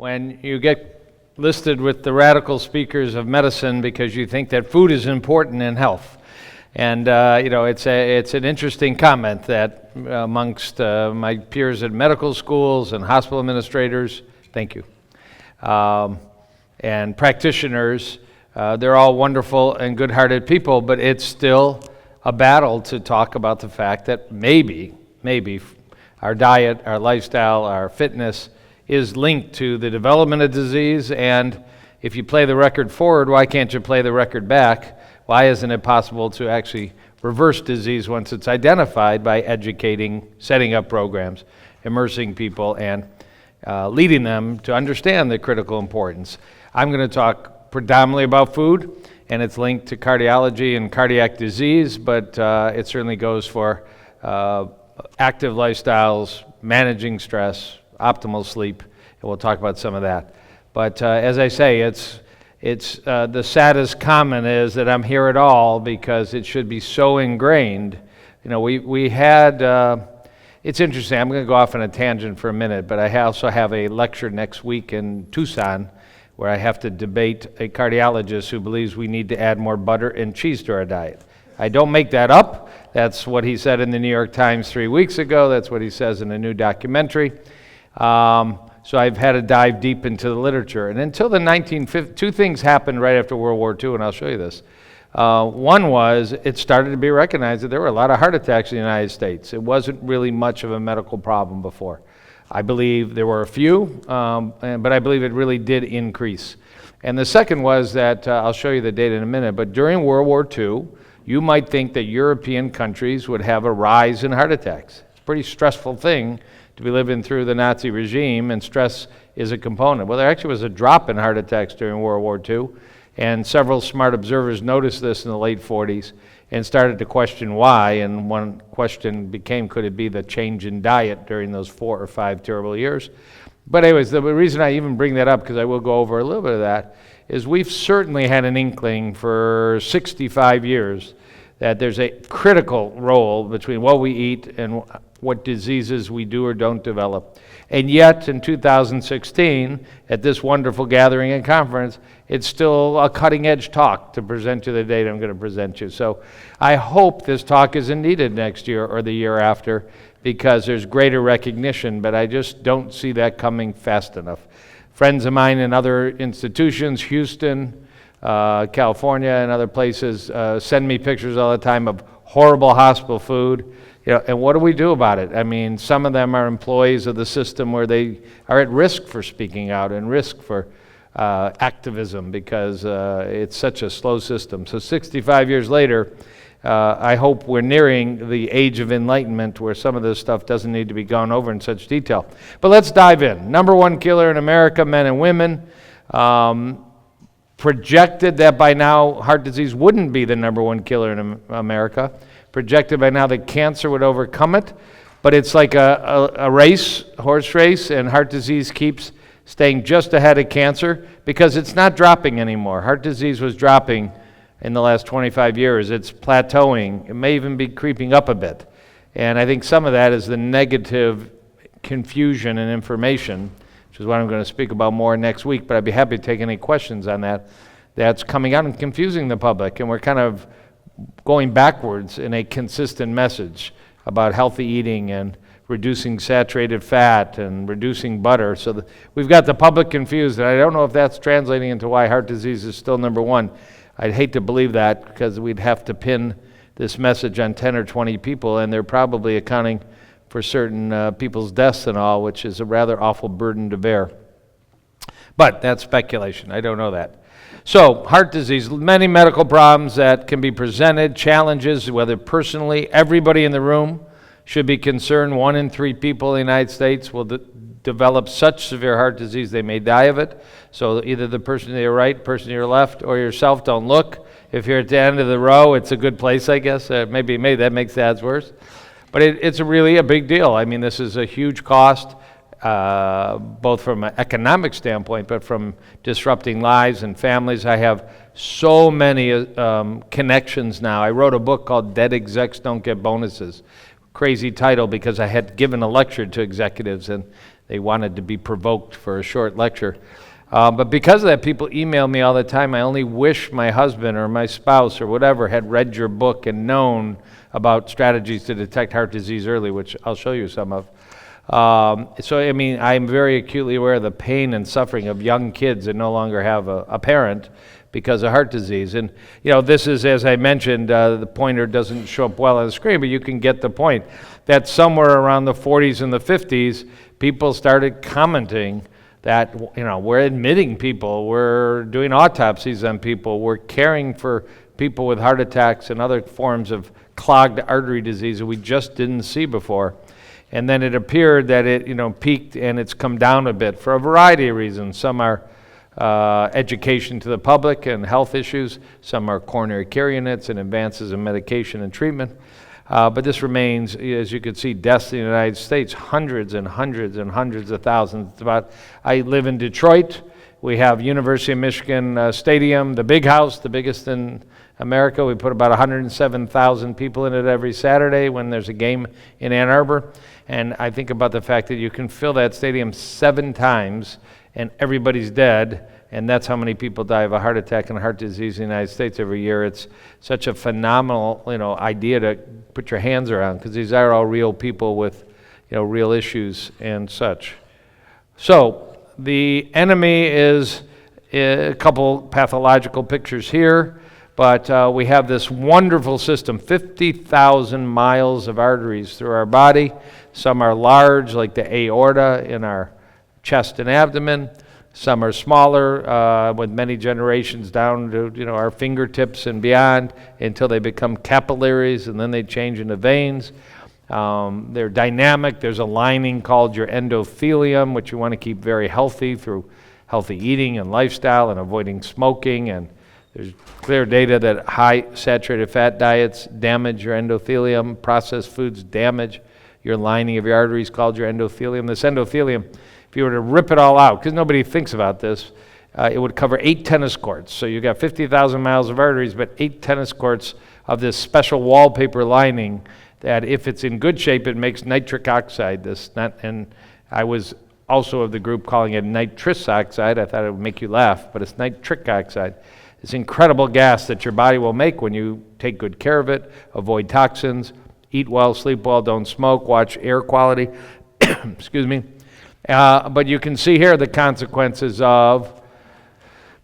when you get listed with the radical speakers of medicine because you think that food is important in health. And it's an interesting comment that amongst my peers at medical schools and hospital administrators, thank you, and practitioners, they're all wonderful and good-hearted people, but it's still a battle to talk about the fact that maybe our diet, our lifestyle, our fitness is linked to the development of disease. And if you play the record forward, why can't you play the record back? Why isn't it possible to actually reverse disease once it's identified by educating, setting up programs, immersing people, and leading them to understand the critical importance? I'm going to talk predominantly about food, and it's linked to cardiology and cardiac disease, but it certainly goes for active lifestyles, managing stress, optimal sleep, and we'll talk about some of that. But as I say, it's the saddest comment is that I'm here at all because it should be so ingrained. We had, it's interesting, I'm going to go off on a tangent for a minute, but I also have a lecture next week in Tucson where I have to debate a cardiologist who believes we need to add more butter and cheese to our diet. I don't make that up. That's what he said in the New York Times 3 weeks ago. That's what he says in a new documentary. So I've had to dive deep into the literature. And until the 1950s, two things happened right after World War II, and I'll show you this. One was it started to be recognized that there were a lot of heart attacks in the United States. It wasn't really much of a medical problem before. I believe there were a few, but I believe it really did increase. And the second was that, I'll show you the data in a minute, but during World War II, you might think that European countries would have a rise in heart attacks. It's a pretty stressful thing to be living through the Nazi regime, and stress is a component. Well, there actually was a drop in heart attacks during World War II, and several smart observers noticed this in the late 40s and started to question why, and one question became, could it be the change in diet during those 4 or 5 terrible years? But anyways, the reason I even bring that up, because I will go over a little bit of that, is we've certainly had an inkling for 65 years that there's a critical role between what we eat and what diseases we do or don't develop. And yet, in 2016, at this wonderful gathering and conference, it's still a cutting-edge talk to present you the data I'm going to present you. So I hope this talk isn't needed next year or the year after, because there's greater recognition, but I just don't see that coming fast enough. Friends of mine in other institutions, Houston, California, and other places, send me pictures all the time of horrible hospital food. And what do we do about it? I mean, some of them are employees of the system where they are at risk for speaking out and risk for activism because it's such a slow system. So 65 years later, I hope we're nearing the age of enlightenment where some of this stuff doesn't need to be gone over in such detail. But let's dive in. Number one killer in America, men and women. Projected that by now heart disease wouldn't be the number one killer in America. Projected by now that cancer would overcome it. But it's like a race, horse race, and heart disease keeps staying just ahead of cancer because it's not dropping anymore. Heart disease was dropping in the last 25 years. It's plateauing. It may even be creeping up a bit. And I think some of that is the negative confusion and information, which is what I'm going to speak about more next week, but I'd be happy to take any questions on that. That's coming out and confusing the public, and we're kind of going backwards in a consistent message about healthy eating and reducing saturated fat and reducing butter. So we've got the public confused, and I don't know if that's translating into why heart disease is still number one. I'd hate to believe that because we'd have to pin this message on 10 or 20 people, and they're probably accounting for certain people's deaths and all, which is a rather awful burden to bear. But that's speculation. I don't know that. So, heart disease, many medical problems that can be presented, challenges, whether personally, everybody in the room should be concerned. 1 in 3 people in the United States will develop such severe heart disease they may die of it. So either the person to your right, person to your left, or yourself, don't look. If you're at the end of the row, it's a good place, I guess. Maybe that makes the odds worse. But it's really a big deal. I mean, this is a huge cost, both from an economic standpoint, but from disrupting lives and families. I have so many connections now. I wrote a book called Dead Execs Don't Get Bonuses. Crazy title because I had given a lecture to executives, and they wanted to be provoked for a short lecture. But because of that, people email me all the time. I only wish my husband or my spouse or whatever had read your book and known about strategies to detect heart disease early, which I'll show you some of. So, I mean, I'm very acutely aware of the pain and suffering of young kids that no longer have a parent because of heart disease. And, you know, this is, as I mentioned, the pointer doesn't show up well on the screen, but you can get the point that somewhere around the 40s and the 50s, people started commenting that, you know, we're admitting people, we're doing autopsies on people, we're caring for people with heart attacks and other forms of clogged artery disease that we just didn't see before. And then it appeared that it, you know, peaked and it's come down a bit for a variety of reasons. Some are education to the public and health issues. Some are coronary care units and advances in medication and treatment. But this remains, as you can see, deaths in the United States, hundreds and hundreds and hundreds of thousands. I live in Detroit. We have University of Michigan Stadium, the big house, the biggest in America. We put about 107,000 people in it every Saturday when there's a game in Ann Arbor. And I think about the fact that you can fill that stadium 7 times and everybody's dead, and that's how many people die of a heart attack and heart disease in the United States every year. It's such a phenomenal, you know, idea to put your hands around, because these are all real people with, you know, real issues and such. So the enemy is a couple pathological pictures here, but we have this wonderful system, 50,000 miles of arteries through our body. Some are large, like the aorta in our chest and abdomen. Some are smaller, with many generations down to, you know, our fingertips and beyond, until they become capillaries, and then they change into veins. They're dynamic. There's a lining called your endothelium, which you want to keep very healthy through healthy eating and lifestyle and avoiding smoking. And there's clear data that high saturated fat diets damage your endothelium. Processed foods damage your lining of your arteries, called your endothelium. This endothelium, if you were to rip it all out, because nobody thinks about this, it would cover 8 tennis courts. So you got 50,000 miles of arteries, but 8 tennis courts of this special wallpaper lining that, if it's in good shape, it makes nitric oxide. And I was also of the group calling it nitrous oxide. I thought it would make you laugh, but it's nitric oxide. It's incredible gas that your body will make when you take good care of it, avoid toxins, eat well, sleep well, don't smoke, watch air quality. Excuse me. But you can see here the consequences of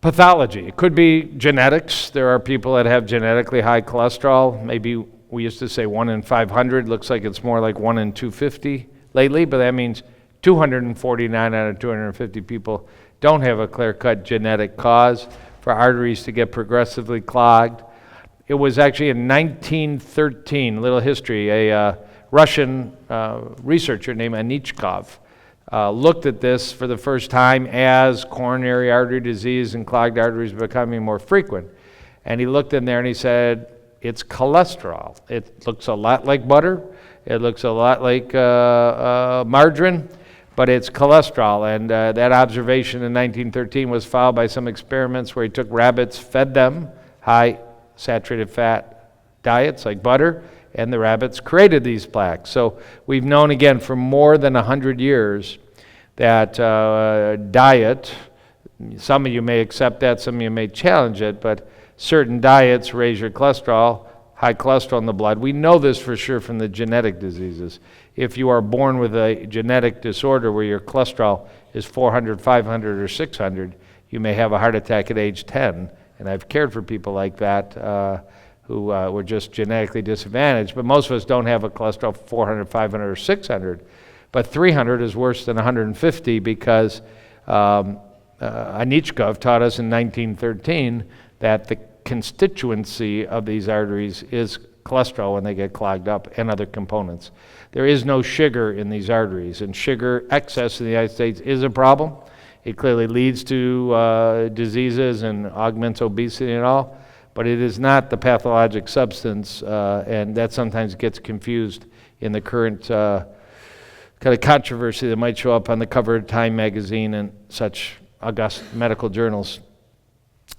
pathology. It could be genetics. There are people that have genetically high cholesterol. Maybe we used to say 1 in 500. Looks like it's more like 1 in 250 lately, but that means 249 out of 250 people don't have a clear-cut genetic cause for arteries to get progressively clogged. It was actually in 1913, a little history, a Russian researcher named Anichkov looked at this for the first time as coronary artery disease and clogged arteries becoming more frequent. And he looked in there and he said, it's cholesterol. It looks a lot like butter. It looks a lot like margarine, but it's cholesterol. And that observation in 1913 was followed by some experiments where he took rabbits, fed them high saturated fat diets like butter, and the rabbits created these plaques. So we've known, again, for more than 100 years that diet, some of you may accept that, some of you may challenge it, but certain diets raise your cholesterol, high cholesterol in the blood. We know this for sure from the genetic diseases. If you are born with a genetic disorder where your cholesterol is 400, 500, or 600, you may have a heart attack at age 10. And I've cared for people like that who were just genetically disadvantaged. But most of us don't have a cholesterol 400, 500, or 600. But 300 is worse than 150 because Anichkov taught us in 1913 that the constituency of these arteries is cholesterol when they get clogged up and other components. There is no sugar in these arteries, and sugar excess in the United States is a problem. It clearly leads to diseases and augments obesity and all, but it is not the pathologic substance, and that sometimes gets confused in the current kind of controversy that might show up on the cover of Time magazine and such august medical journals.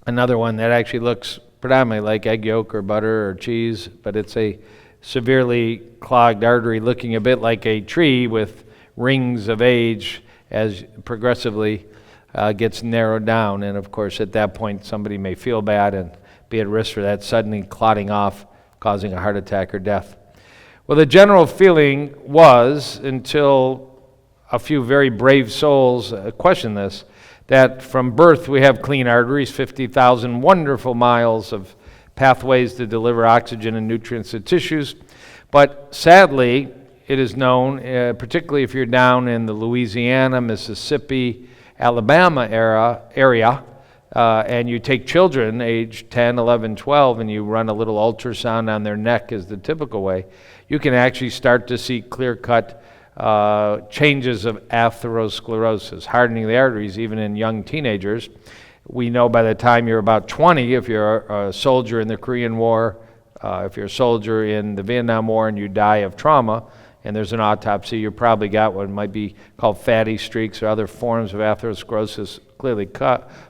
Another one that actually looks predominantly like egg yolk or butter or cheese, but it's a severely clogged artery looking a bit like a tree with rings of age, as progressively gets narrowed down. And of course, at that point, somebody may feel bad and be at risk for that suddenly clotting off, causing a heart attack or death. Well, the general feeling was, until a few very brave souls questioned this, that from birth we have clean arteries, 50,000 wonderful miles of pathways to deliver oxygen and nutrients to tissues. But sadly, it is known, particularly if you're down in the Louisiana, Mississippi, Alabama area, and you take children age 10, 11, 12, and you run a little ultrasound on their neck as the typical way, you can actually start to see clear-cut changes of atherosclerosis, hardening the arteries even in young teenagers. We know by the time you're about 20, if you're a soldier in the Korean War, if you're a soldier in the Vietnam War and you die of trauma, and there's an autopsy, you probably got what might be called fatty streaks or other forms of atherosclerosis clearly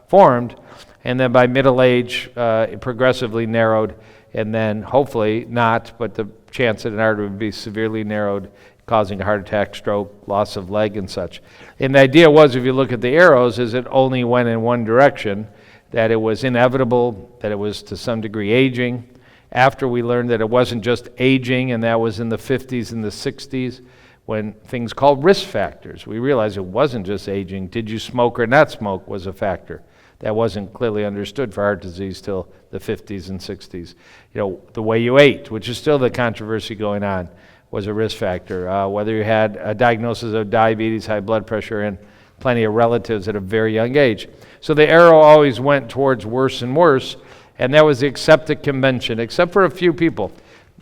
formed, and then by middle age, it progressively narrowed, and then hopefully not, but the chance that an artery would be severely narrowed, causing a heart attack, stroke, loss of leg, and such. And the idea was, if you look at the arrows, is it only went in one direction, that it was inevitable, that it was to some degree aging. After we learned that it wasn't just aging, and that was in the 50s and the 60s, when things called risk factors. We realized it wasn't just aging. Did you smoke or not smoke was a factor. That wasn't clearly understood for heart disease till the 50s and 60s. You know, the way you ate, which is still the controversy going on, was a risk factor. Whether you had a diagnosis of diabetes, high blood pressure, and plenty of relatives at a very young age. So the arrow always went towards worse and worse, and that was the accepted convention, except for a few people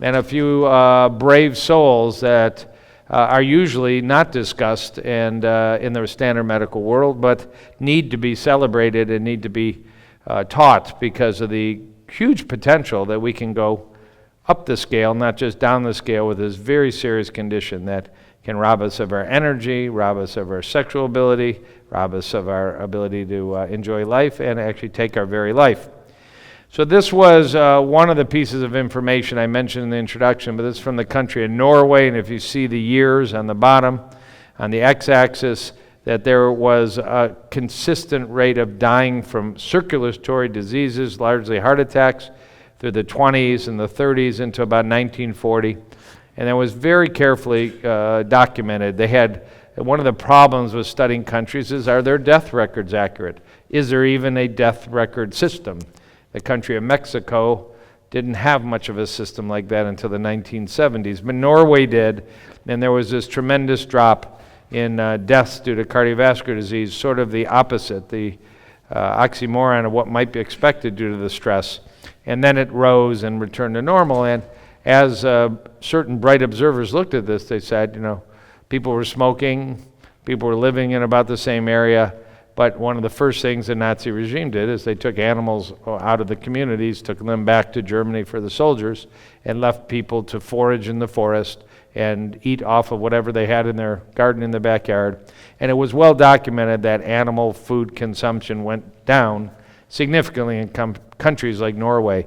and a few brave souls that are usually not discussed and in the standard medical world, but need to be celebrated and need to be taught because of the huge potential that we can go up the scale, not just down the scale, with this very serious condition that can rob us of our energy, rob us of our sexual ability, rob us of our ability to enjoy life, and actually take our very life. So this was one of the pieces of information I mentioned in the introduction, but this is from the country of Norway, and if you see the years on the bottom, on the x-axis, that there was a consistent rate of dying from circulatory diseases, largely heart attacks, through the 20s and the 30s into about 1940, and that was very carefully documented. They had, one of the problems with studying countries is, are their death records accurate? Is there even a death record system? The country of Mexico didn't have much of a system like that until the 1970s, but Norway did, and there was this tremendous drop in deaths due to cardiovascular disease, sort of the opposite, the oxymoron of what might be expected due to the stress. And then it rose and returned to normal, and as certain bright observers looked at this, they said, you know, people were smoking, people were living in about the same area, but one of the first things the Nazi regime did is they took animals out of the communities, took them back to Germany for the soldiers, and left people to forage in the forest and eat off of whatever they had in their garden in the backyard. And it was well documented that animal food consumption went down significantly in countries like Norway.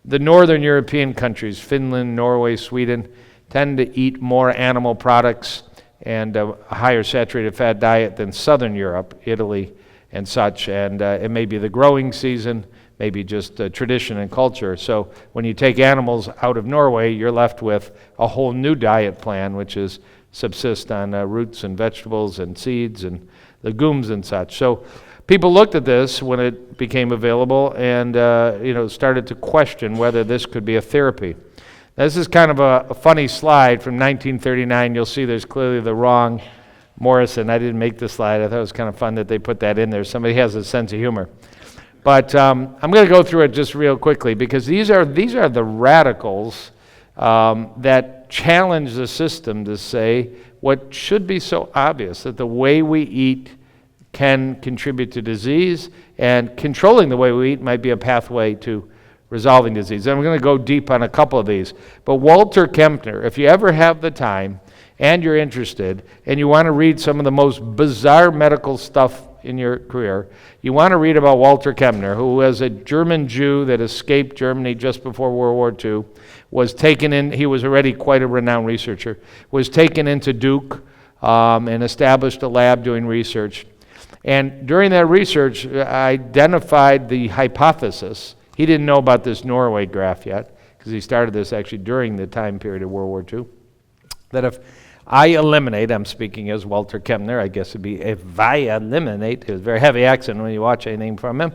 The northern European countries, Finland, Norway, Sweden, tend to eat more animal products and a higher saturated fat diet than Southern Europe, Italy, and such. And it may be the growing season, maybe just tradition and culture. So when you take animals out of Norway, you're left with a whole new diet plan, which is subsist on roots and vegetables and seeds and legumes and such. So people looked at this when it became available and started to question whether this could be a therapy. This is kind of a funny slide from 1939. You'll see there's clearly the wrong MORRISON. I didn't make the slide. I thought it was kind of fun that they put that in there. Somebody has a sense of humor. But I'm going to go through it just real quickly because these are the radicals that challenge the system to say what should be so obvious, that the way we eat can contribute to disease, and controlling the way we eat might be a pathway to resolving disease. And I'm going to go deep on a couple of these. But Walter Kempner, if you ever have the time and you're interested and you want to read some of the most bizarre medical stuff in your career, you want to read about Walter Kempner, who was a German Jew that escaped Germany just before World War II, was taken in, he was already quite a renowned researcher, was taken into Duke and established a lab doing research. And during that research, identified the hypothesis. He didn't know about this Norway graph yet, because he started this actually during the time period of World War II, that if I eliminate, I'm speaking as Walter Kempner, I guess it'd be if I eliminate, it was a very heavy accent when you watch anything from him,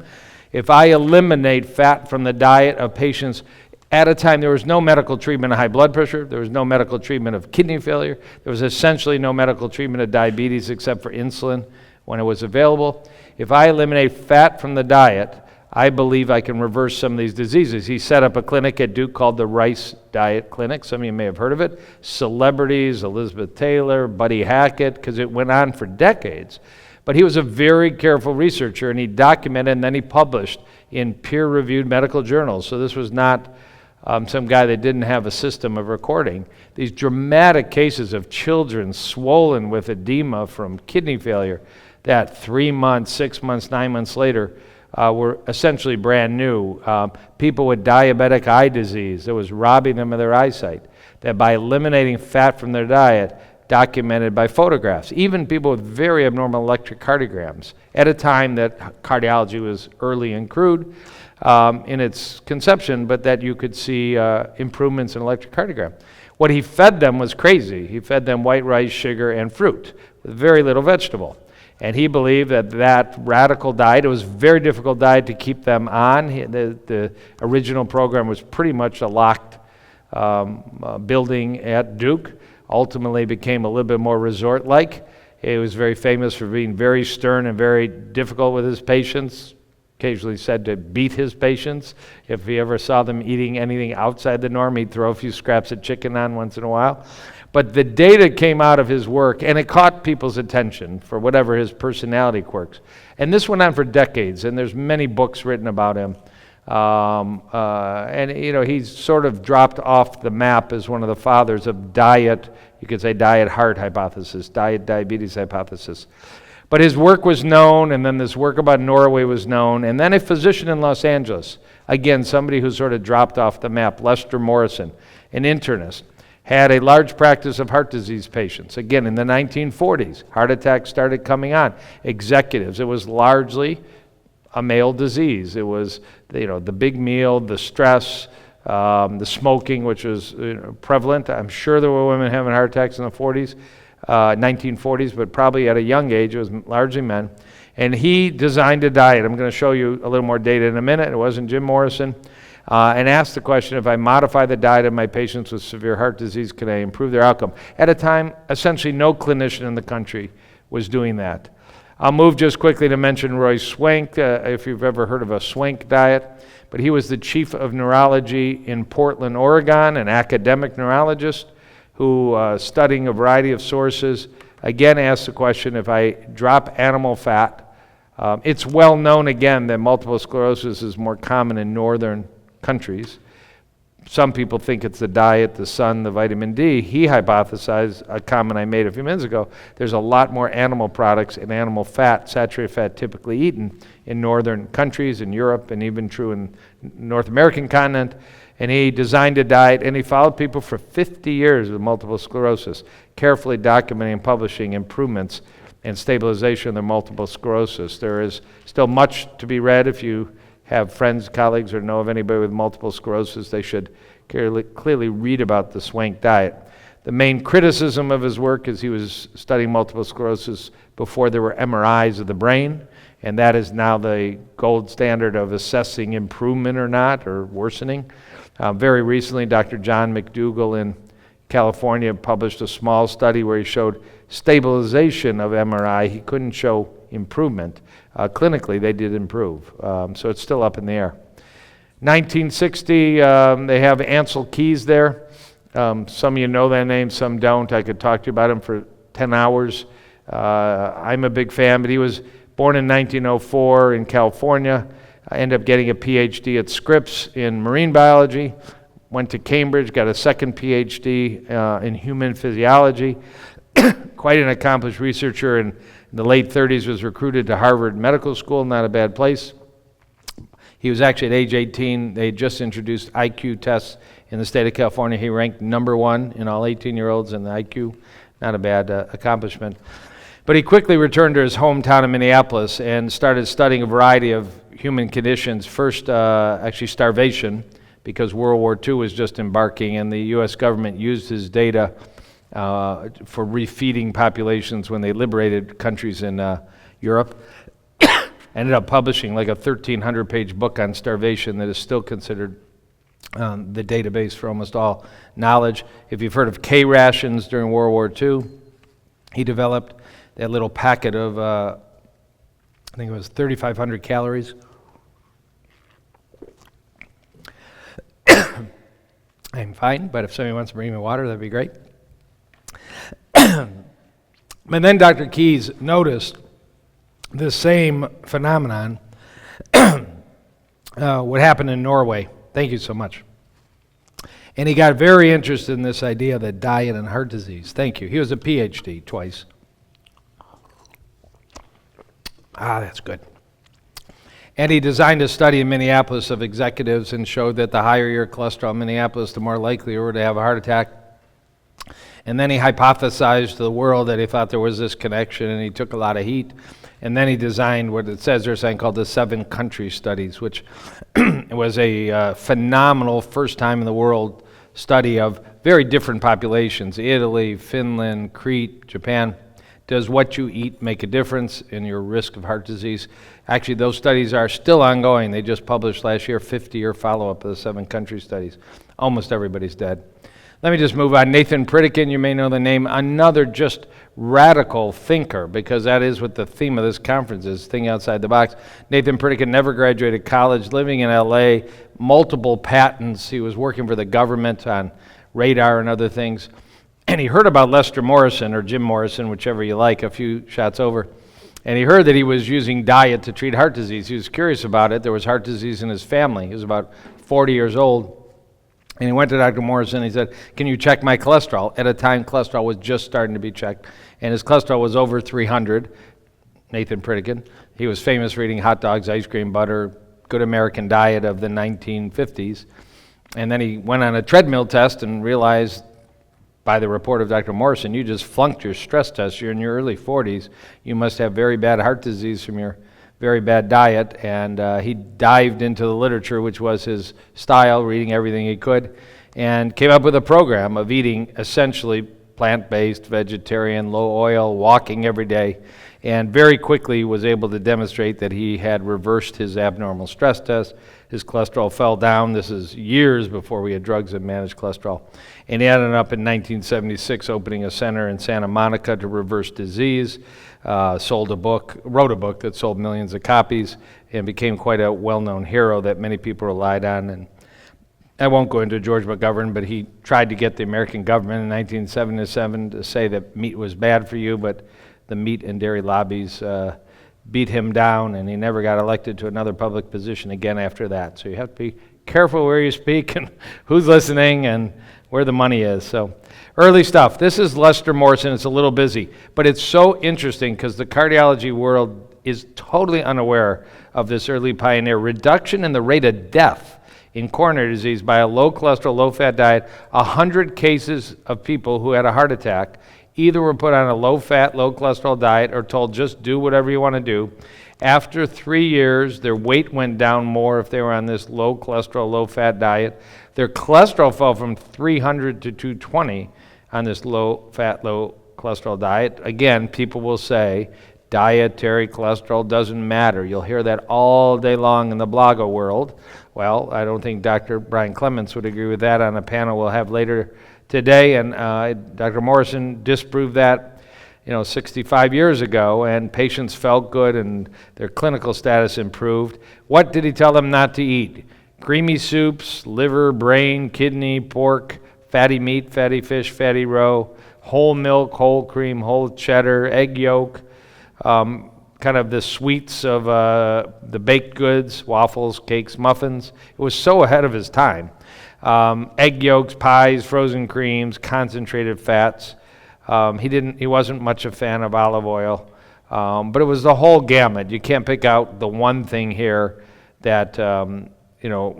if I eliminate fat from the diet of patients at a time there was no medical treatment of high blood pressure, there was no medical treatment of kidney failure, there was essentially no medical treatment of diabetes except for insulin when it was available. If I eliminate fat from the diet, I believe I can reverse some of these diseases. He set up a clinic at Duke called the Rice Diet Clinic. Some of you may have heard of it. Celebrities, Elizabeth Taylor, Buddy Hackett, because it went on for decades. But he was a very careful researcher, and he documented, and then he published in peer-reviewed medical journals. So this was not some guy that didn't have a system of recording. These dramatic cases of children swollen with edema from kidney failure that 3 months, 6 months, 9 months later were essentially brand new. People with diabetic eye disease that was robbing them of their eyesight, that by eliminating fat from their diet, documented by photographs. Even people with very abnormal electrocardiograms at a time that cardiology was early and crude in its conception, but that you could see improvements in electrocardiogram. What he fed them was crazy. He fed them white rice, sugar, and fruit with very little vegetable. And he believed that that radical diet, it was a very difficult diet to keep them on. The original program was pretty much a locked building at Duke. Ultimately became a little bit more resort-like. He was very famous for being very stern and very difficult with his patients. Occasionally said to beat his patients. If he ever saw them eating anything outside the norm, he'd throw a few scraps of chicken on once in a while. But the data came out of his work, and it caught people's attention for whatever his personality quirks. And this went on for decades, and there's many books written about him. And you know, he's sort of dropped off the map as one of the fathers of diet, you could say diet heart hypothesis, diet diabetes hypothesis. But his work was known, and then this work about Norway was known, and then a physician in Los Angeles, again, somebody who sort of dropped off the map, Lester Morrison, an internist, had a large practice of heart disease patients. Again, in the 1940s, heart attacks started coming on. Executives, it was largely a male disease. It was, you know, the big meal, the stress, the smoking, which was prevalent. I'm sure there were women having heart attacks in the 40s, 1940s, but probably at a young age. It was largely men. And he designed a diet. I'm going to show you a little more data in a minute. It wasn't Jim Morrison. And asked the question, if I modify the diet of my patients with severe heart disease, can I improve their outcome? At a time, essentially no clinician in the country was doing that. I'll move just quickly to mention Roy Swank, if you've ever heard of a Swank diet. But he was the chief of neurology in Portland, Oregon, an academic neurologist who, studying a variety of sources, again asked the question, if I drop animal fat, it's well known again that multiple sclerosis is more common in northern countries. Some people think it's the diet, the sun, the vitamin D. He hypothesized, a comment I made a few minutes ago, there's a lot more animal products and animal fat, saturated fat, typically eaten in northern countries, in Europe, and even true in North American continent. And he designed a diet, and he followed people for 50 years with multiple sclerosis, carefully documenting and publishing improvements and stabilization of their multiple sclerosis. There is still much to be read. If you have friends, colleagues, or know of anybody with multiple sclerosis, they should clearly read about the Swank diet. The main criticism of his work is he was studying multiple sclerosis before there were MRIs of the brain, and that is now the gold standard of assessing improvement or not, or worsening. Very recently, Dr. John McDougall in California published a small study where he showed stabilization of MRI. He couldn't show improvement. Clinically, they did improve. So it's still up in the air. 1960, they have Ansel Keys there. Some of you know that name, some don't. I could talk to you about him for 10 hours. I'm a big fan, but he was born in 1904 in California. I ended up getting a PhD at Scripps in marine biology. Went to Cambridge, got a second PhD in human physiology. Quite an accomplished researcher, and in the late 30s was recruited to Harvard Medical School, not a bad place. He was actually at age 18, they just introduced IQ tests in the state of California. He ranked number 1 in all 18-year-olds in the IQ not a bad accomplishment. But he quickly returned to his hometown of Minneapolis and started studying a variety of human conditions. First, actually starvation, because World War II was just embarking, and the U.S. government used his data for refeeding populations when they liberated countries in Europe. Ended up publishing like a 1,300-page book on starvation that is still considered the database for almost all knowledge. If you've heard of K rations during World War II, he developed that little packet of, I think it was 3,500 calories. I'm fine, but if somebody wants to bring me water, that'd be great. And then Dr. Keyes noticed the same phenomenon what happened in Norway. Thank you so much. And he got very interested in this idea of the diet and heart disease. Thank you. He was a PhD twice. That's good. And he designed a study in Minneapolis of executives and showed that the higher your cholesterol in Minneapolis, the more likely you were to have a heart attack. And then he hypothesized to the world that he thought there was this connection, and he took a lot of heat. And then he designed what it says there's something called the 7 country studies, which was a phenomenal first time in the world study of very different populations: Italy, Finland, Crete, Japan. Does what you eat make a difference in your risk of heart disease? Actually, those studies are still ongoing. They just published last year 50-year follow-up of the 7 country studies. Almost everybody's dead. Let me just move on. Nathan Pritikin, you may know the name, another just radical thinker, because that is what the theme of this conference is, thinking outside the box. Nathan Pritikin never graduated college, living in LA, multiple patents. He was working for the government on radar and other things. And he heard about Lester Morrison, or Jim Morrison, whichever you like, a few shots over. And he heard that he was using diet to treat heart disease. He was curious about it. There was heart disease in his family. He was about 40 years old. And he went to Dr. Morrison and he said, "Can you check my cholesterol?" At a time, cholesterol was just starting to be checked. And his cholesterol was over 300, Nathan Pritikin. He was famous for eating hot dogs, ice cream, butter, good American diet of the 1950s. And then he went on a treadmill test and realized, by the report of Dr. Morrison, you just flunked your stress test. You're in your early 40s. You must have very bad heart disease from your very bad diet. And he dived into the literature, which was his style, reading everything he could, and came up with a program of eating essentially plant-based, vegetarian, low oil, walking every day, and very quickly was able to demonstrate that he had reversed his abnormal stress test. His cholesterol fell down. This is years before we had drugs that managed cholesterol. And he ended up in 1976 opening a center in Santa Monica to reverse disease, wrote a book that sold millions of copies, and became quite a well-known hero that many people relied on. And I won't go into George McGovern, but he tried to get the American government in 1977 to say that meat was bad for you, but the meat and dairy lobbies beat him down, and he never got elected to another public position again after that. So you have to be careful where you speak and who's listening and where the money is. So early stuff. This is Lester Morrison. It's a little busy, but it's so interesting because the cardiology world is totally unaware of this early pioneer. Reduction in the rate of death in coronary disease by a low cholesterol, low fat diet. 100 cases of people who had a heart attack either were put on a low-fat, low-cholesterol diet or told just do whatever you want to do. After 3 years, their weight went down more if they were on this low-cholesterol, low-fat diet. Their cholesterol fell from 300 to 220 on this low-fat, low-cholesterol diet. Again, people will say dietary cholesterol doesn't matter. You'll hear that all day long in the blogger world. Well, I don't think Dr. Brian Clements would agree with that on a panel we'll have later today, and Dr. Morrison disproved that 65 years ago, and patients felt good and their clinical status improved. What did he tell them not to eat? Creamy soups, liver, brain, kidney, pork, fatty meat, fatty fish, fatty roe, whole milk, whole cream, whole cheddar, egg yolk, kind of the sweets of the baked goods, waffles, cakes, muffins. It was so ahead of his time. Egg yolks, pies, frozen creams, concentrated fats. He wasn't much a fan of olive oil, but it was the whole gamut. You can't pick out the one thing here that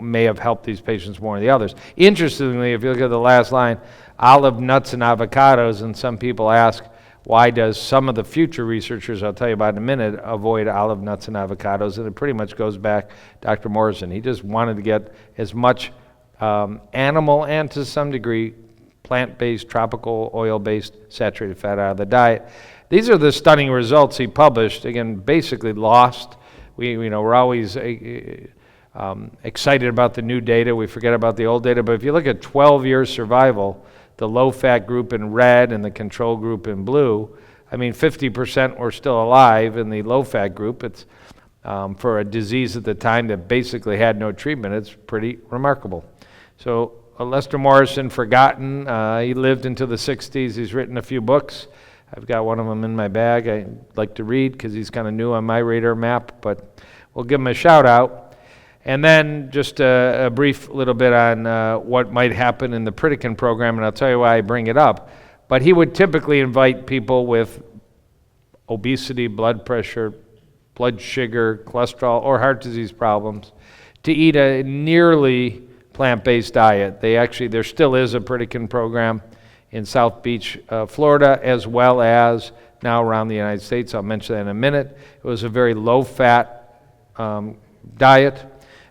may have helped these patients more than the others. Interestingly, if you look at the last line, olive nuts and avocados, and some people ask, why does some of the future researchers, I'll tell you about in a minute, avoid olive nuts and avocados? And it pretty much goes back Dr. Morrison. He just wanted to get as much animal and to some degree plant-based, tropical, oil-based, saturated fat out of the diet. These are the stunning results he published. Again, basically lost. We're always excited about the new data. We forget about the old data. But if you look at 12-year survival, the low-fat group in red and the control group in blue, 50% were still alive in the low-fat group. It's for a disease at the time that basically had no treatment. It's pretty remarkable. So Lester Morrison, forgotten. He lived into the 60s. He's written a few books. I've got one of them in my bag I'd like to read because he's kind of new on my radar map, but we'll give him a shout out. And then just a brief little bit on what might happen in the Pritikin program, and I'll tell you why I bring it up. But he would typically invite people with obesity, blood pressure, blood sugar, cholesterol, or heart disease problems to eat a nearly plant-based diet. There still is a Pritikin program in South Beach, Florida, as well as now around the United States. I'll mention that in a minute. It was a very low-fat diet.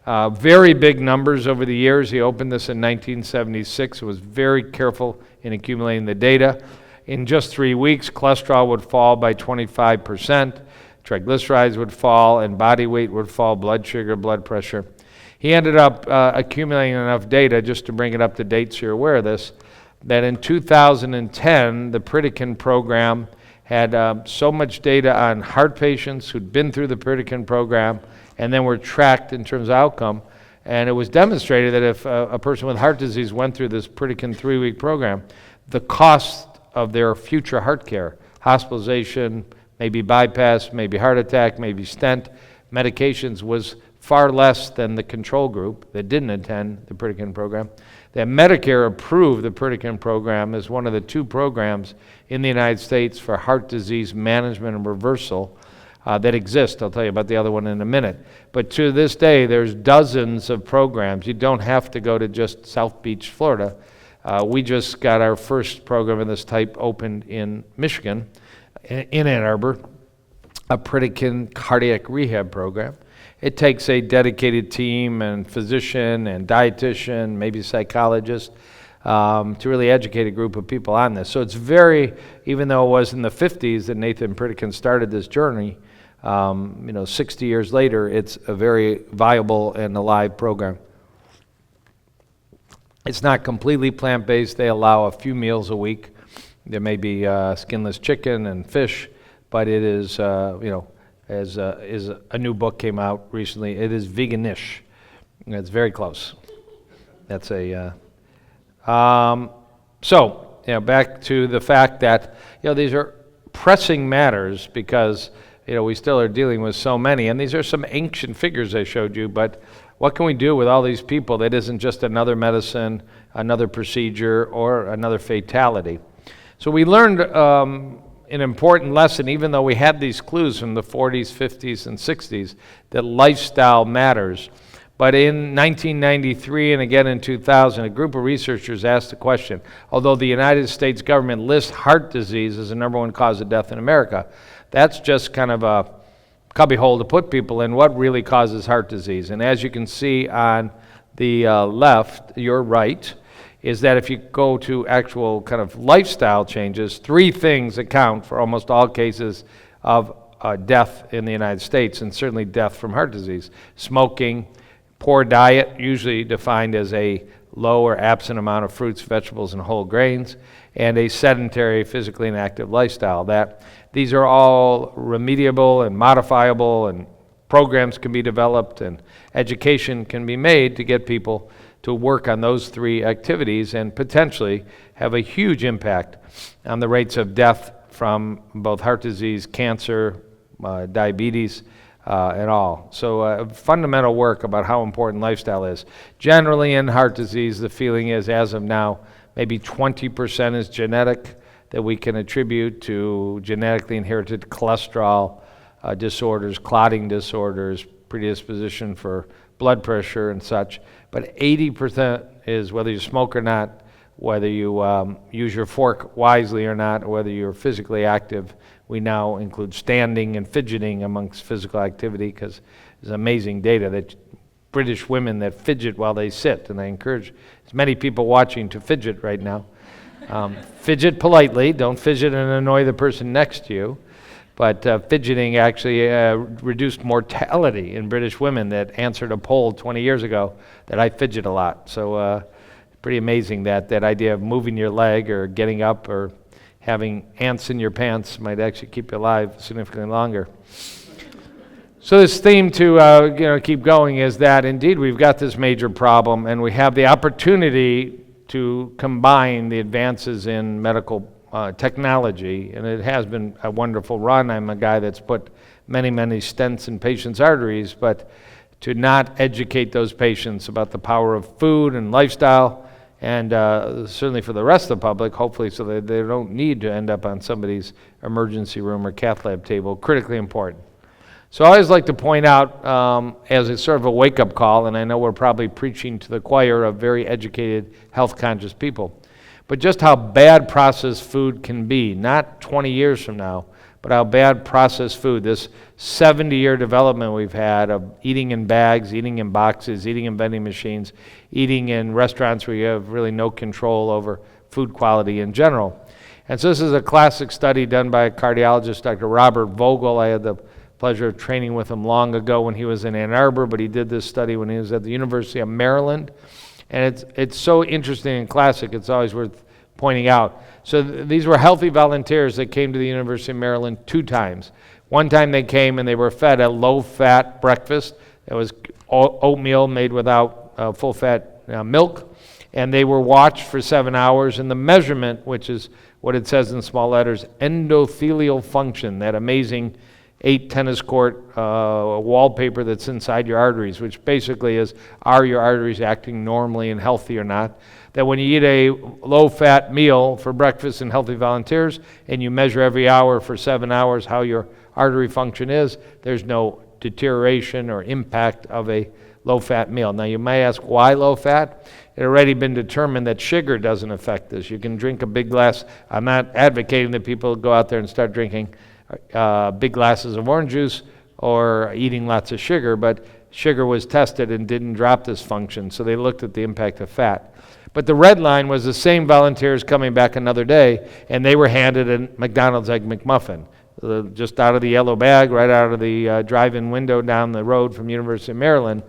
Very big numbers over the years. He opened this in 1976. He was very careful in accumulating the data. In just 3 weeks, cholesterol would fall by 25%, triglycerides would fall, and body weight would fall, blood sugar, blood pressure. He ended up accumulating enough data, just to bring it up to date so you're aware of this, that in 2010, the Pritikin program had so much data on heart patients who'd been through the Pritikin program and then were tracked in terms of outcome. And it was demonstrated that if a person with heart disease went through this Pritikin 3-week program, the cost of their future heart care, hospitalization, maybe bypass, maybe heart attack, maybe stent, medications, was far less than the control group that didn't attend the Pritikin program. That Medicare approved the Pritikin program as one of the 2 programs in the United States for heart disease management and reversal that exist. I'll tell you about the other one in a minute. But to this day, there's dozens of programs. You don't have to go to just South Beach, Florida. We just got our first program of this type opened in Michigan, in Ann Arbor, a Pritikin cardiac rehab program. It takes a dedicated team and physician and dietitian, maybe psychologist, to really educate a group of people on this. So it's even though it was in the 50s that Nathan Pritikin started this journey, 60 years later, it's a very viable and alive program. It's not completely plant-based. They allow a few meals a week. There may be skinless chicken and fish, but it is, as a new book came out recently, it is veganish. It's very close. That's back to the fact that, these are pressing matters because, we still are dealing with so many. And these are some ancient figures I showed you, but what can we do with all these people that isn't just another medicine, another procedure, or another fatality? So we learned an important lesson, even though we had these clues from the 40s, 50s, and 60s, that lifestyle matters. But in 1993 and again in 2000, a group of researchers asked the question, although the United States government lists heart disease as the #1 cause of death in America, that's just kind of a cubbyhole to put people in. What really causes heart disease? And as you can see on the left, your right, is that if you go to actual kind of lifestyle changes, 3 things account for almost all cases of death in the United States, and certainly death from heart disease. Smoking, poor diet, usually defined as a low or absent amount of fruits, vegetables, and whole grains, and a sedentary, physically inactive lifestyle. That these are all remediable and modifiable, and programs can be developed, and education can be made to get people to work on those 3 activities and potentially have a huge impact on the rates of death from both heart disease, cancer, diabetes, and all. So fundamental work about how important lifestyle is. Generally in heart disease, the feeling is, as of now, maybe 20% is genetic, that we can attribute to genetically inherited cholesterol disorders, clotting disorders, predisposition for blood pressure and such. But 80% is whether you smoke or not, whether you use your fork wisely or not, or whether you're physically active. We now include standing and fidgeting amongst physical activity, because there's amazing data that British women that fidget while they sit, and I encourage as many people watching to fidget right now. Fidget politely, don't fidget and annoy the person next to you. But fidgeting actually reduced mortality in British women that answered a poll 20 years ago that I fidget a lot. So pretty amazing that idea of moving your leg or getting up or having ants in your pants might actually keep you alive significantly longer. So this theme to keep going is that indeed we've got this major problem, and we have the opportunity to combine the advances in medical technology, and it has been a wonderful run. I'm a guy that's put many stents in patients' arteries, but to not educate those patients about the power of food and lifestyle, and certainly for the rest of the public, hopefully so that they don't need to end up on somebody's emergency room or cath lab table, critically important. So I always like to point out, as a sort of a wake-up call, and I know we're probably preaching to the choir of very educated, health-conscious people, but just how bad processed food can be, not 20 years from now, but how bad processed food, this 70-year development we've had of eating in bags, eating in boxes, eating in vending machines, eating in restaurants where you have really no control over food quality in general. And so this is a classic study done by a cardiologist, Dr. Robert Vogel. I had the pleasure of training with him long ago when he was in Ann Arbor, but he did this study when he was at the University of Maryland. And it's so interesting and classic, it's always worth pointing out. So these were healthy volunteers that came to the University of Maryland 2 times. One time they came and they were fed a low-fat breakfast. It was oatmeal made without full-fat milk. And they were watched for 7 hours. And the measurement, which is what it says in small letters, endothelial function, that amazing 8 tennis court wallpaper that's inside your arteries, which basically is, are your arteries acting normally and healthy or not? That when you eat a low-fat meal for breakfast in healthy volunteers and you measure every hour for 7 hours how your artery function is, there's no deterioration or impact of a low-fat meal. Now you may ask, why low-fat? It had already been determined that sugar doesn't affect this. You can drink a big glass. I'm not advocating that people go out there and start drinking big glasses of orange juice or eating lots of sugar, but sugar was tested and didn't drop this function, so they looked at the impact of fat. But the red line was the same volunteers coming back another day, and they were handed a McDonald's Egg McMuffin, just out of the yellow bag, right out of the drive-in window down the road from University of Maryland.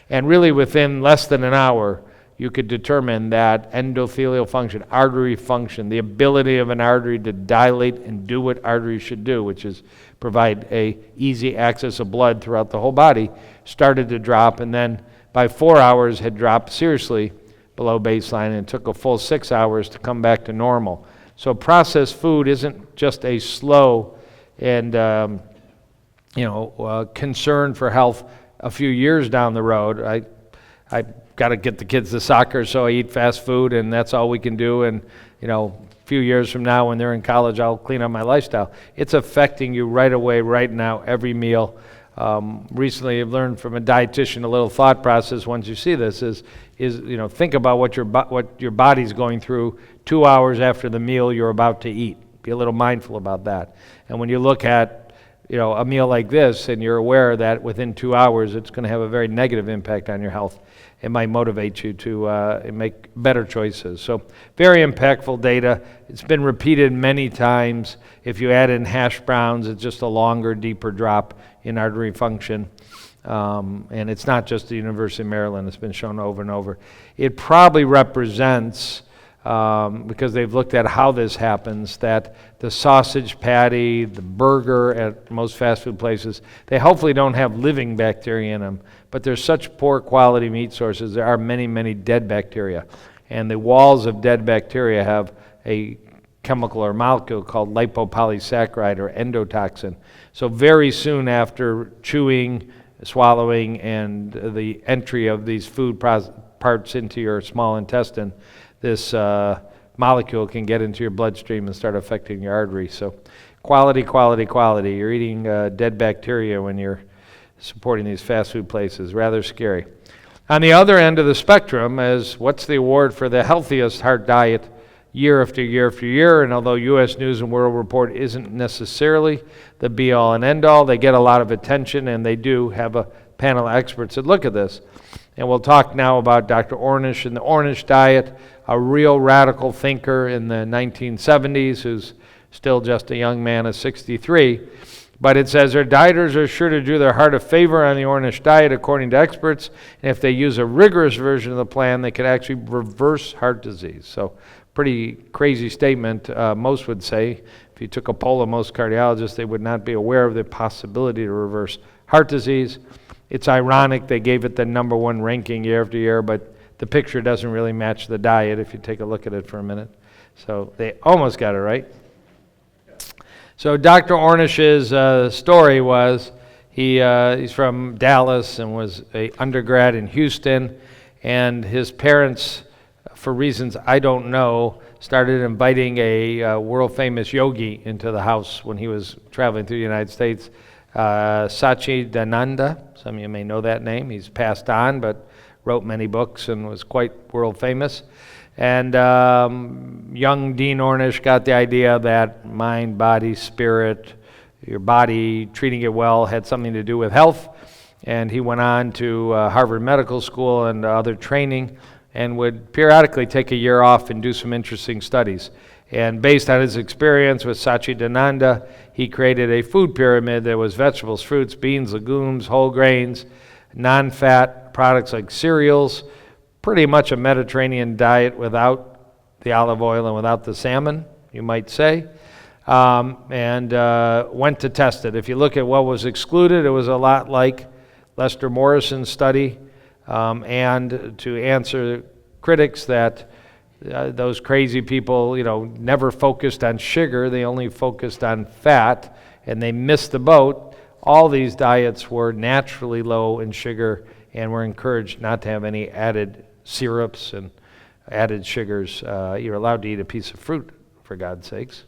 And really within less than an hour, you could determine that endothelial function, artery function, the ability of an artery to dilate and do what arteries should do, which is provide a easy access of blood throughout the whole body, started to drop, and then by 4 hours had dropped seriously below baseline, and it took a full 6 hours to come back to normal. So processed food isn't just a slow and concern for health a few years down the road. I got to get the kids to soccer, so I eat fast food, and that's all we can do. And a few years from now, when they're in college, I'll clean up my lifestyle. It's affecting you right away, right now, every meal. Recently, I've learned from a dietitian a little thought process. Once you see this, is think about what your body's going through 2 hours after the meal you're about to eat. Be a little mindful about that. And when you look at a meal like this, and you're aware that within 2 hours it's going to have a very negative impact on your health, it might motivate you to make better choices. So very impactful data. It's been repeated many times. If you add in hash browns, it's just a longer, deeper drop in artery function. And it's not just the University of Maryland. It's been shown over and over. It probably represents, because they've looked at how this happens, that the sausage patty, the burger at most fast food places, they hopefully don't have living bacteria in them, but there's such poor quality meat sources, there are many dead bacteria. And the walls of dead bacteria have a chemical or molecule called lipopolysaccharide or endotoxin. So very soon after chewing, swallowing, and the entry of these food parts into your small intestine, this molecule can get into your bloodstream and start affecting your arteries. So quality. You're eating dead bacteria when you're supporting these fast food places. Rather scary. On the other end of the spectrum is what's the award for the healthiest heart diet year after year after year. And although U.S. News and World Report isn't necessarily the be-all and end-all, they get a lot of attention, and they do have a panel of experts that look at this. And we'll talk now about Dr. Ornish and the Ornish diet, a real radical thinker in the 1970s who's still just a young man of 63. But it says our dieters are sure to do their heart a favor on the Ornish diet, according to experts. And if they use a rigorous version of the plan, they can actually reverse heart disease. So pretty crazy statement, most would say. If you took a poll of most cardiologists, they would not be aware of the possibility to reverse heart disease. It's ironic they gave it the number one ranking year after year, but the picture doesn't really match the diet if you take a look at it for a minute. So they almost got it right. So Dr. Ornish's story was he's from Dallas and was an undergrad in Houston, and his parents, for reasons I don't know, started inviting a world-famous yogi into the house when he was traveling through the United States, Satchidananda. Some of you may know that name. He's passed on, but wrote many books and was quite world-famous. And young Dean Ornish got the idea that mind, body, spirit, your body, treating it well, had something to do with health. And he went on to Harvard Medical School and other training, and would periodically take a year off and do some interesting studies. And based on his experience with Satchidananda, he created a food pyramid that was vegetables, fruits, beans, legumes, whole grains, non-fat products like cereals, pretty much a Mediterranean diet without the olive oil and without the salmon, you might say, and went to test it. If you look at what was excluded, it was a lot like Lester Morrison's study, and to answer critics that those crazy people, never focused on sugar, they only focused on fat, and they missed the boat. All these diets were naturally low in sugar and were encouraged not to have any added syrups and added sugars. You're allowed to eat a piece of fruit, for God's sakes.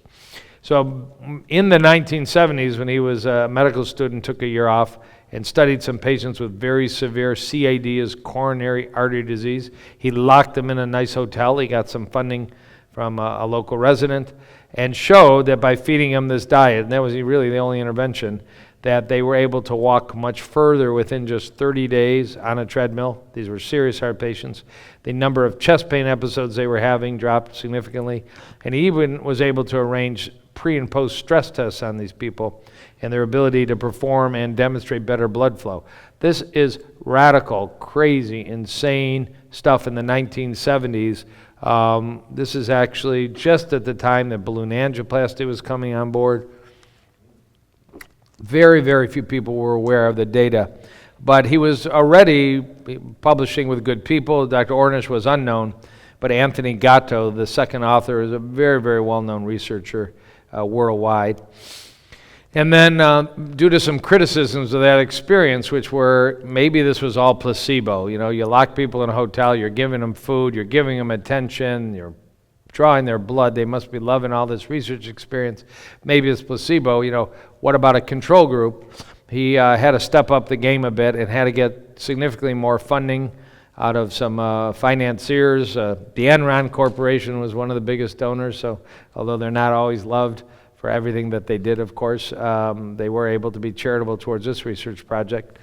So in the 1970s, when he was a medical student, took a year off and studied some patients with very severe CAD, is coronary artery disease. He locked them in a nice hotel. He got some funding from a local resident and showed that by feeding them this diet, and that was really the only intervention, that they were able to walk much further within just 30 days on a treadmill. These were serious heart patients. The number of chest pain episodes they were having dropped significantly, and he even was able to arrange pre- and post-stress tests on these people and their ability to perform and demonstrate better blood flow. This is radical, crazy, insane stuff in the 1970s. This is actually just at the time that balloon angioplasty was coming on board. Very, very few people were aware of the data. But he was already publishing with good people. Dr. Ornish was unknown, but Anthony Gatto, the second author, is a very, very well-known researcher worldwide. And then due to some criticisms of that experience, which were maybe this was all placebo. You lock people in a hotel, you're giving them food, you're giving them attention, you're drawing their blood, they must be loving all this research experience. Maybe it's placebo. What about a control group? He had to step up the game a bit and had to get significantly more funding out of some financiers. The Enron Corporation was one of the biggest donors, so although they're not always loved for everything that they did, of course, they were able to be charitable towards this research project.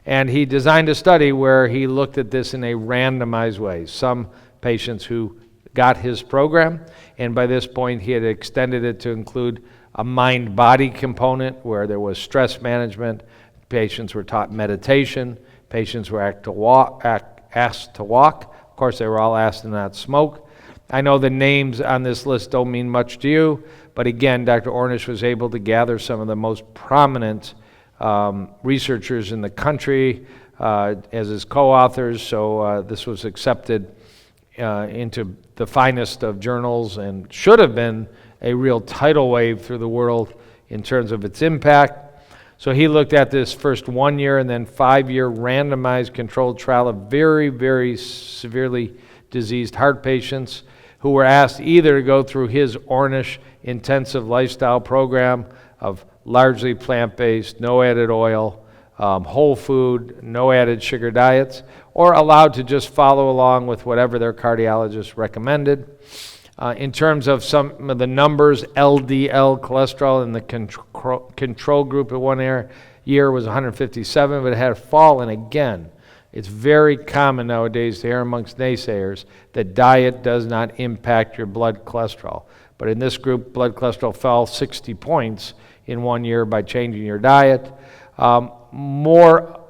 And he designed a study where he looked at this in a randomized way. Some patients who got his program, and by this point he had extended it to include a mind-body component where there was stress management, patients were taught meditation, patients were asked to walk. Of course, they were all asked to not smoke. I know the names on this list don't mean much to you, but again, Dr. Ornish was able to gather some of the most prominent researchers in the country as his co-authors, so this was accepted into the finest of journals and should have been a real tidal wave through the world in terms of its impact. So he looked at this first 1 year and then 5-year randomized controlled trial of very, very severely diseased heart patients who were asked either to go through his Ornish intensive lifestyle program of largely plant-based, no added oil, whole food, no added sugar diets, or allowed to just follow along with whatever their cardiologist recommended. In terms of some of the numbers, LDL cholesterol in the control group at one year was 157, but it had fallen again. It's very common nowadays to hear amongst naysayers that diet does not impact your blood cholesterol. But in this group, blood cholesterol fell 60 points in 1 year by changing your diet. More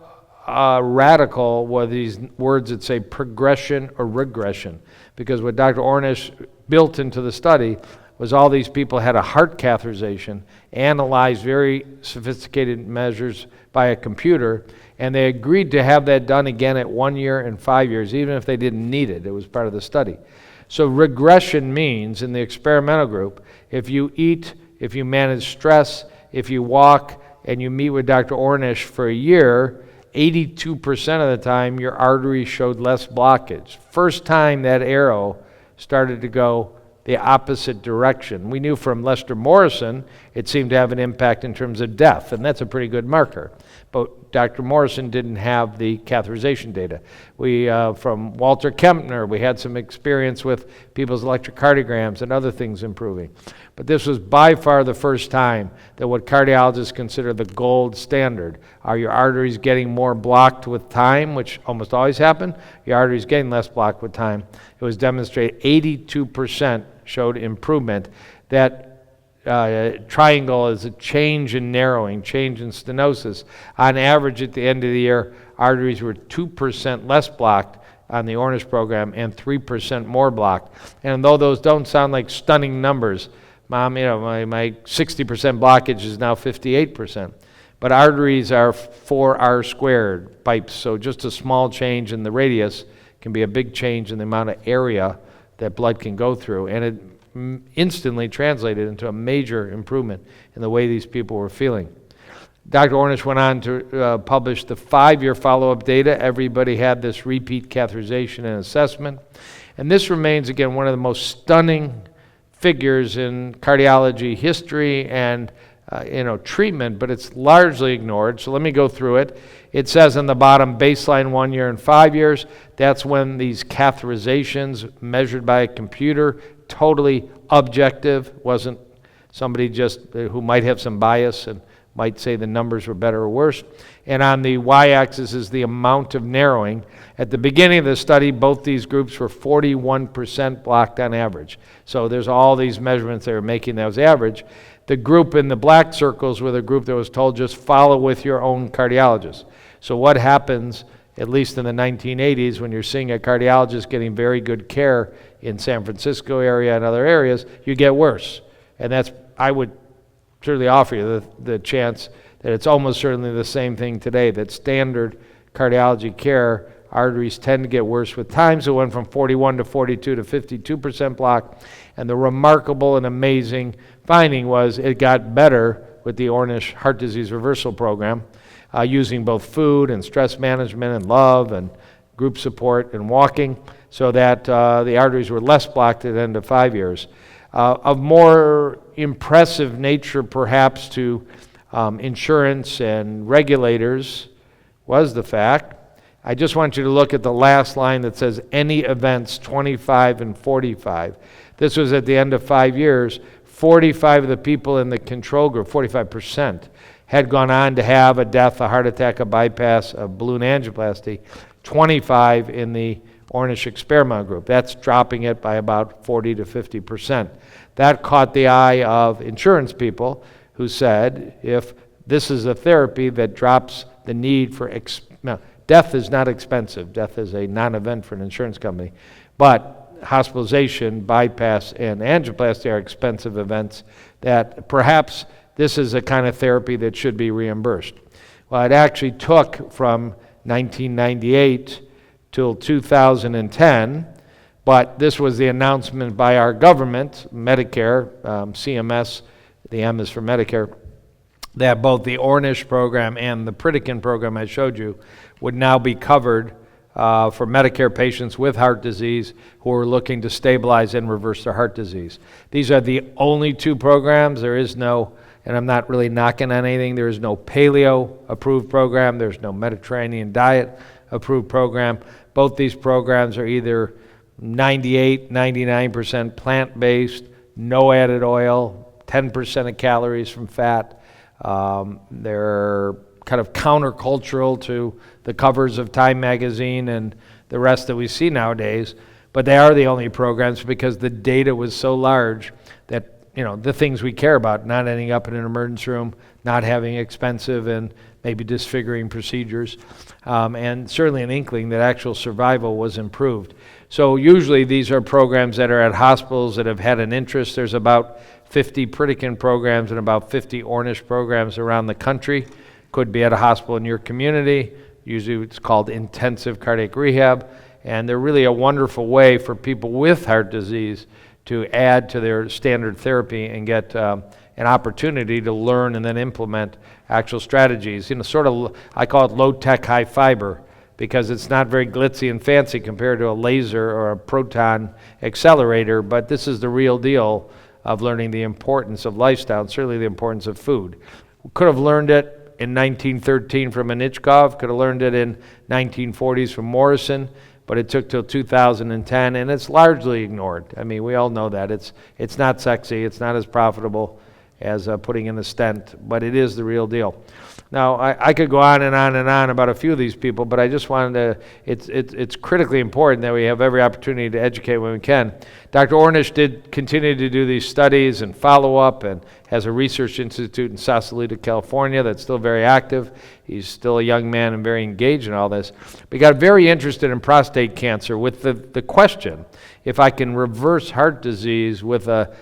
radical were these words that say progression or regression, because what Dr. Ornish built into the study was all these people had a heart catheterization, analyzed very sophisticated measures by a computer, and they agreed to have that done again at 1 year and 5 years, even if they didn't need it. It was part of the study. So regression means, in the experimental group, if you eat, if you manage stress, if you walk, and you meet with Dr. Ornish for a year, 82% of the time your arteries showed less blockage. First time that arrow started to go the opposite direction. We knew from Lester Morrison it seemed to have an impact in terms of death, and that's a pretty good marker. But Dr. Morrison didn't have the catheterization data. From Walter Kempner, we had some experience with people's electrocardiograms and other things improving. But this was by far the first time that what cardiologists consider the gold standard. Are your arteries getting more blocked with time, which almost always happen? Your arteries getting less blocked with time. It was demonstrated 82% showed improvement. That triangle is a change in narrowing, change in stenosis. On average, at the end of the year, arteries were 2% less blocked on the Ornish program and 3% more blocked. And though those don't sound like stunning numbers, Mom, my 60% blockage is now 58%. But arteries are 4R squared pipes, so just a small change in the radius can be a big change in the amount of area that blood can go through. And it instantly translated into a major improvement in the way these people were feeling. Dr. Ornish went on to publish the 5-year follow-up data. Everybody had this repeat catheterization and assessment. And this remains, again, one of the most stunning figures in cardiology history and treatment, but it's largely ignored. So let me go through it. It says on the bottom, baseline 1 year and 5 years. That's when these catheterizations measured by a computer, totally objective, wasn't somebody just who might have some bias and might say the numbers were better or worse. And on the y-axis is the amount of narrowing. At the beginning of the study, both these groups were 41% blocked on average. So there's all these measurements they were making that was average. The group in the black circles were the group that was told just follow with your own cardiologist. So what happens, at least in the 1980s, when you're seeing a cardiologist getting very good care in San Francisco area and other areas, you get worse. And that's, I would certainly offer you the chance that it's almost certainly the same thing today, that standard cardiology care, arteries tend to get worse with time. So it went from 41 to 42 to 52% block. And the remarkable and amazing finding was it got better with the Ornish heart disease reversal program, using both food and stress management and love and group support and walking, so that the arteries were less blocked at the end of 5 years. Of more impressive nature, perhaps, to insurance and regulators was the fact, I just want you to look at the last line that says any events 25 and 45. This was at the end of 5 years. 45 of the people in the control group, 45%, had gone on to have a death, a heart attack, a bypass, a balloon angioplasty. 25 in the Ornish experimental group. That's dropping it by about 40 to 50%. That caught the eye of insurance people who said, if this is a therapy that drops the need for, death is not expensive. Death is a non-event for an insurance company. But hospitalization, bypass, and angioplasty are expensive events that perhaps this is a kind of therapy that should be reimbursed. Well, it actually took from 1998 till 2010, but this was the announcement by our government, Medicare, CMS, the M is for Medicare, that both the Ornish program and the Pritikin program I showed you would now be covered for Medicare patients with heart disease who are looking to stabilize and reverse their heart disease. These are the only two programs. There is no, and I'm not really knocking on anything. There is no paleo approved program. There's no Mediterranean diet approved program. Both these programs are either 98, 99% plant-based, no added oil, 10% of calories from fat. They're kind of countercultural to the covers of Time magazine and the rest that we see nowadays, but they are the only programs because the data was so large that, the things we care about, not ending up in an emergency room, not having expensive and maybe disfiguring procedures, and certainly an inkling that actual survival was improved. So usually these are programs that are at hospitals that have had an interest. There's about 50 Pritikin programs and about 50 Ornish programs around the country. Could be at a hospital in your community. Usually it's called intensive cardiac rehab, and they're really a wonderful way for people with heart disease to add to their standard therapy and get an opportunity to learn and then implement actual strategies. Sort of, I call it low-tech, high-fiber, because it's not very glitzy and fancy compared to a laser or a proton accelerator, but this is the real deal of learning the importance of lifestyle, and certainly the importance of food. We could have learned it in 1913 from Anichkov, could have learned it in 1940s from Morrison, but it took till 2010, and it's largely ignored. I mean, we all know that. It's not sexy, it's not as profitable as putting in a stent, but it is the real deal. Now, I could go on and on and on about a few of these people, but I just wanted to, it's critically important that we have every opportunity to educate when we can. Dr. Ornish did continue to do these studies and follow up and has a research institute in Sausalito, California that's still very active. He's still a young man and very engaged in all this. But he got very interested in prostate cancer with the question, if I can reverse heart disease with a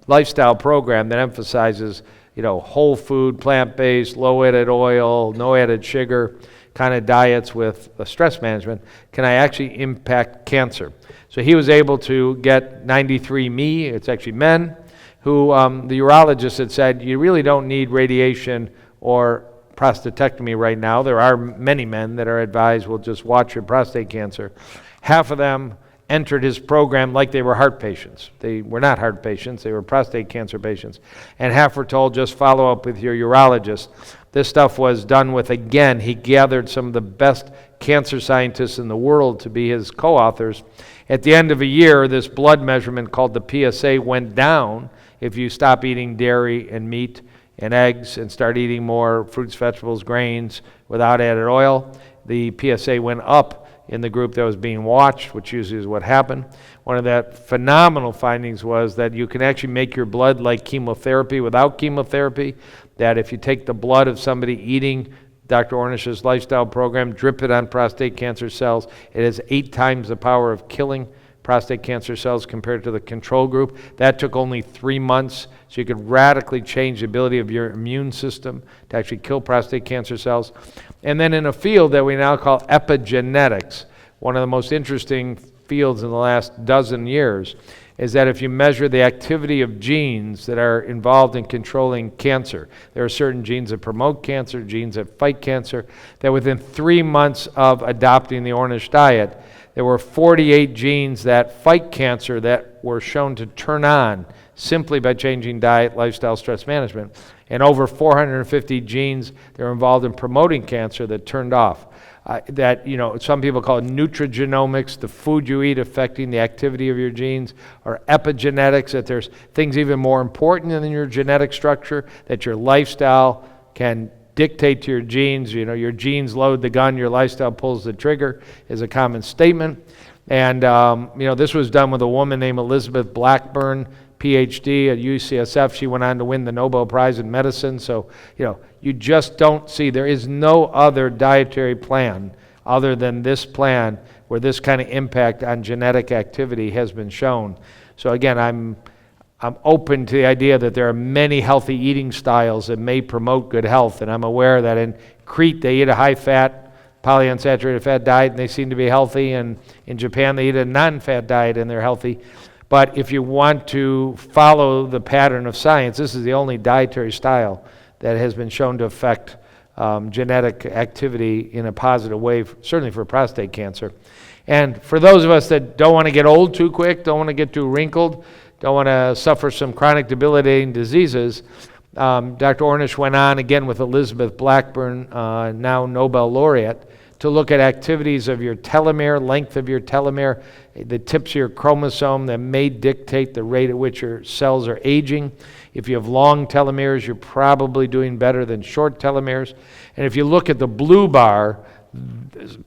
lifestyle program that emphasizes whole food, plant-based, low added oil, no added sugar kind of diets with stress management, can I actually impact cancer? So he was able to get 93Me, it's actually men, who the urologist had said, you really don't need radiation or prostatectomy right now. There are many men that are advised, well, just watch your prostate cancer. Half of them entered his program like they were heart patients. They were not heart patients, they were prostate cancer patients. And half were told, just follow up with your urologist. This stuff was done with, again, he gathered some of the best cancer scientists in the world to be his co-authors. At the end of a year, this blood measurement called the PSA went down if you stop eating dairy and meat and eggs and start eating more fruits, vegetables, grains without added oil. The PSA went up in the group that was being watched, which usually is what happened. One of the phenomenal findings was that you can actually make your blood like chemotherapy without chemotherapy, that if you take the blood of somebody eating Dr. Ornish's lifestyle program, drip it on prostate cancer cells, it has 8 times the power of killing prostate cancer cells compared to the control group. That took only 3 months, so you could radically change the ability of your immune system to actually kill prostate cancer cells. And then in a field that we now call epigenetics, one of the most interesting fields in the last dozen years, is that if you measure the activity of genes that are involved in controlling cancer, there are certain genes that promote cancer, genes that fight cancer, that within 3 months of adopting the Ornish diet, there were 48 genes that fight cancer that were shown to turn on simply by changing diet, lifestyle, stress management, and over 450 genes that are involved in promoting cancer that turned off. That, some people call it nutrigenomics, the food you eat affecting the activity of your genes, or epigenetics, that there's things even more important than your genetic structure, that your lifestyle can dictate to your genes. Your genes load the gun, your lifestyle pulls the trigger, is a common statement. And, this was done with a woman named Elizabeth Blackburn, PhD at UCSF. She went on to win the Nobel Prize in medicine. So, you just don't see, there is no other dietary plan other than this plan where this kind of impact on genetic activity has been shown. So again, I'm open to the idea that there are many healthy eating styles that may promote good health, and I'm aware that in Crete they eat a high-fat, polyunsaturated fat diet and they seem to be healthy, and in Japan they eat a non-fat diet and they're healthy. But if you want to follow the pattern of science, this is the only dietary style that has been shown to affect genetic activity in a positive way, certainly for prostate cancer. And for those of us that don't want to get old too quick, don't want to get too wrinkled, don't want to suffer some chronic debilitating diseases, Dr. Ornish went on again with Elizabeth Blackburn, now Nobel laureate, to look at activities of your telomere, length of your telomere, the tips of your chromosome that may dictate the rate at which your cells are aging. If you have long telomeres, you're probably doing better than short telomeres. And if you look at the blue bar,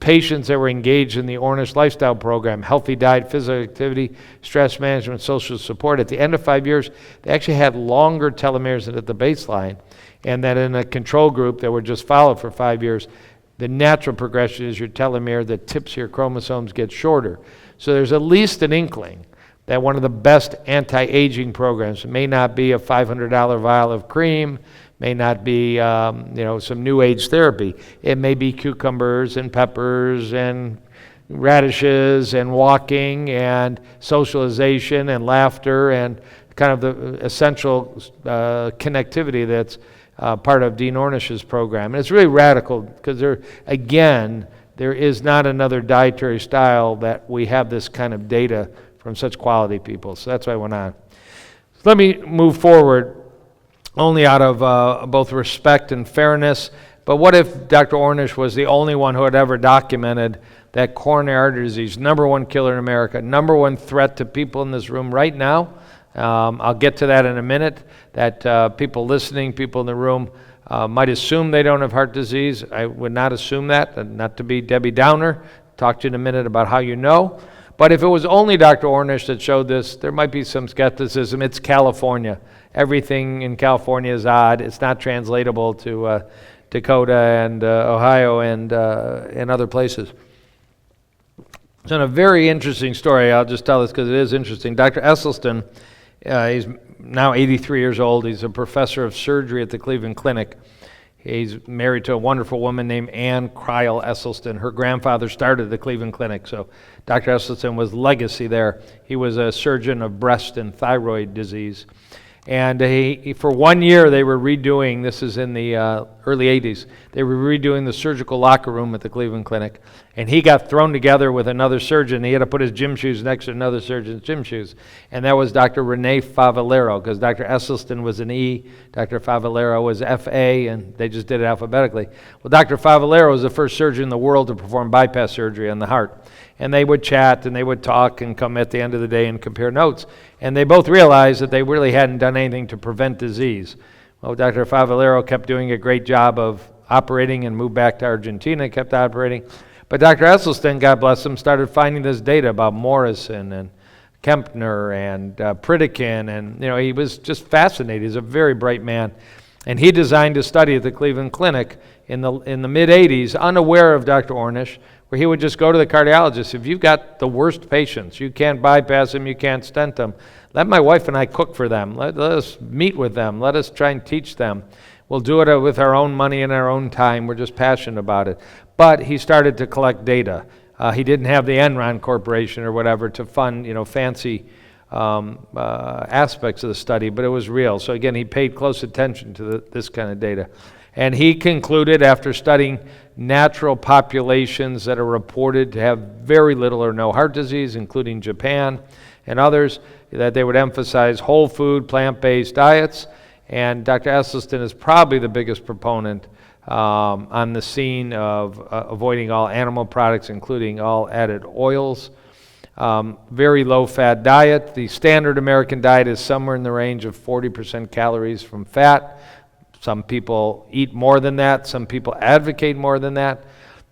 patients that were engaged in the Ornish lifestyle program, healthy diet, physical activity, stress management, social support, at the end of 5 years, they actually had longer telomeres than at the baseline. And that in a control group that were just followed for 5 years, the natural progression is your telomere, the tips of your chromosomes get shorter. So there's at least an inkling that one of the best anti-aging programs, it may not be a $500 vial of cream, may not be some new age therapy. It may be cucumbers and peppers and radishes and walking and socialization and laughter and kind of the essential connectivity that's part of Dean Ornish's program. And it's really radical because there is not another dietary style that we have this kind of data from such quality people. So that's why I went on. So let me move forward only out of both respect and fairness. But what if Dr. Ornish was the only one who had ever documented that coronary artery disease, number one killer in America, number one threat to people in this room right now? I'll get to that in a minute, that people listening, people in the room might assume they don't have heart disease. I would not assume that, not to be Debbie Downer. Talk to you in a minute about how you know. But if it was only Dr. Ornish that showed this, there might be some skepticism. It's California. Everything in California is odd. It's not translatable to Dakota and Ohio and other places. So in a very interesting story, I'll just tell this because it is interesting. Dr. Esselstyn, he's now 83 years old. He's a professor of surgery at the Cleveland Clinic. He's married to a wonderful woman named Ann Cryle Esselstyn. Her grandfather started the Cleveland Clinic, so Dr. Esselstyn was legacy there. He was a surgeon of breast and thyroid disease. And he, for 1 year, they were redoing, this is in the early 80s, they were redoing the surgical locker room at the Cleveland Clinic. And he got thrown together with another surgeon. He had to put his gym shoes next to another surgeon's gym shoes. And that was Dr. Rene Favalero, because Dr. Esselstyn was an E, Dr. Favalero was F-A, and they just did it alphabetically. Well, Dr. Favalero was the first surgeon in the world to perform bypass surgery on the heart. And they would chat and they would talk and come at the end of the day and compare notes. And they both realized that they really hadn't done anything to prevent disease. Well, Dr. Favalero kept doing a great job of operating and moved back to Argentina, kept operating. But Dr. Esselstyn, God bless him, started finding this data about MORRISON and Kempner and Pritikin. And he was just fascinated. He's a very bright man. And he designed a study at the Cleveland Clinic in the mid-'80s, unaware of Dr. Ornish, where he would just go to the cardiologist. If you've got the worst patients, you can't bypass them, you can't stent them, let my wife and I cook for them. Let us meet with them. Let us try and teach them. We'll do it with our own money and our own time. We're just passionate about it. But he started to collect data. He didn't have the Enron Corporation or whatever to fund fancy aspects of the study, but it was real. So again, he paid close attention to this kind of data. And he concluded, after studying natural populations that are reported to have very little or no heart disease, including Japan and others, that they would emphasize whole food, plant-based diets. And Dr. Esselstyn is probably the biggest proponent on the scene of avoiding all animal products, including all added oils. Very low-fat diet. The standard American diet is somewhere in the range of 40% calories from fat. Some people eat more than that. Some people advocate more than that.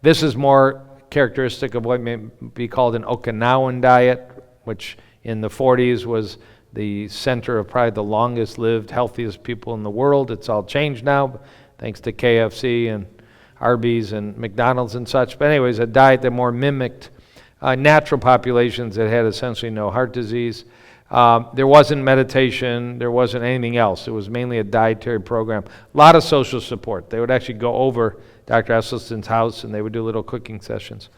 This is more characteristic of what may be called an Okinawan diet, which in the 40s was the center of probably the longest lived, healthiest people in the world. It's all changed now, thanks to KFC and Arby's and McDonald's and such. But anyways, a diet that more mimicked natural populations that had essentially no heart disease. There wasn't meditation, there wasn't anything else. It was mainly a dietary program. A lot of social support. They would actually go over Dr. Esselstyn's house and they would do little cooking sessions.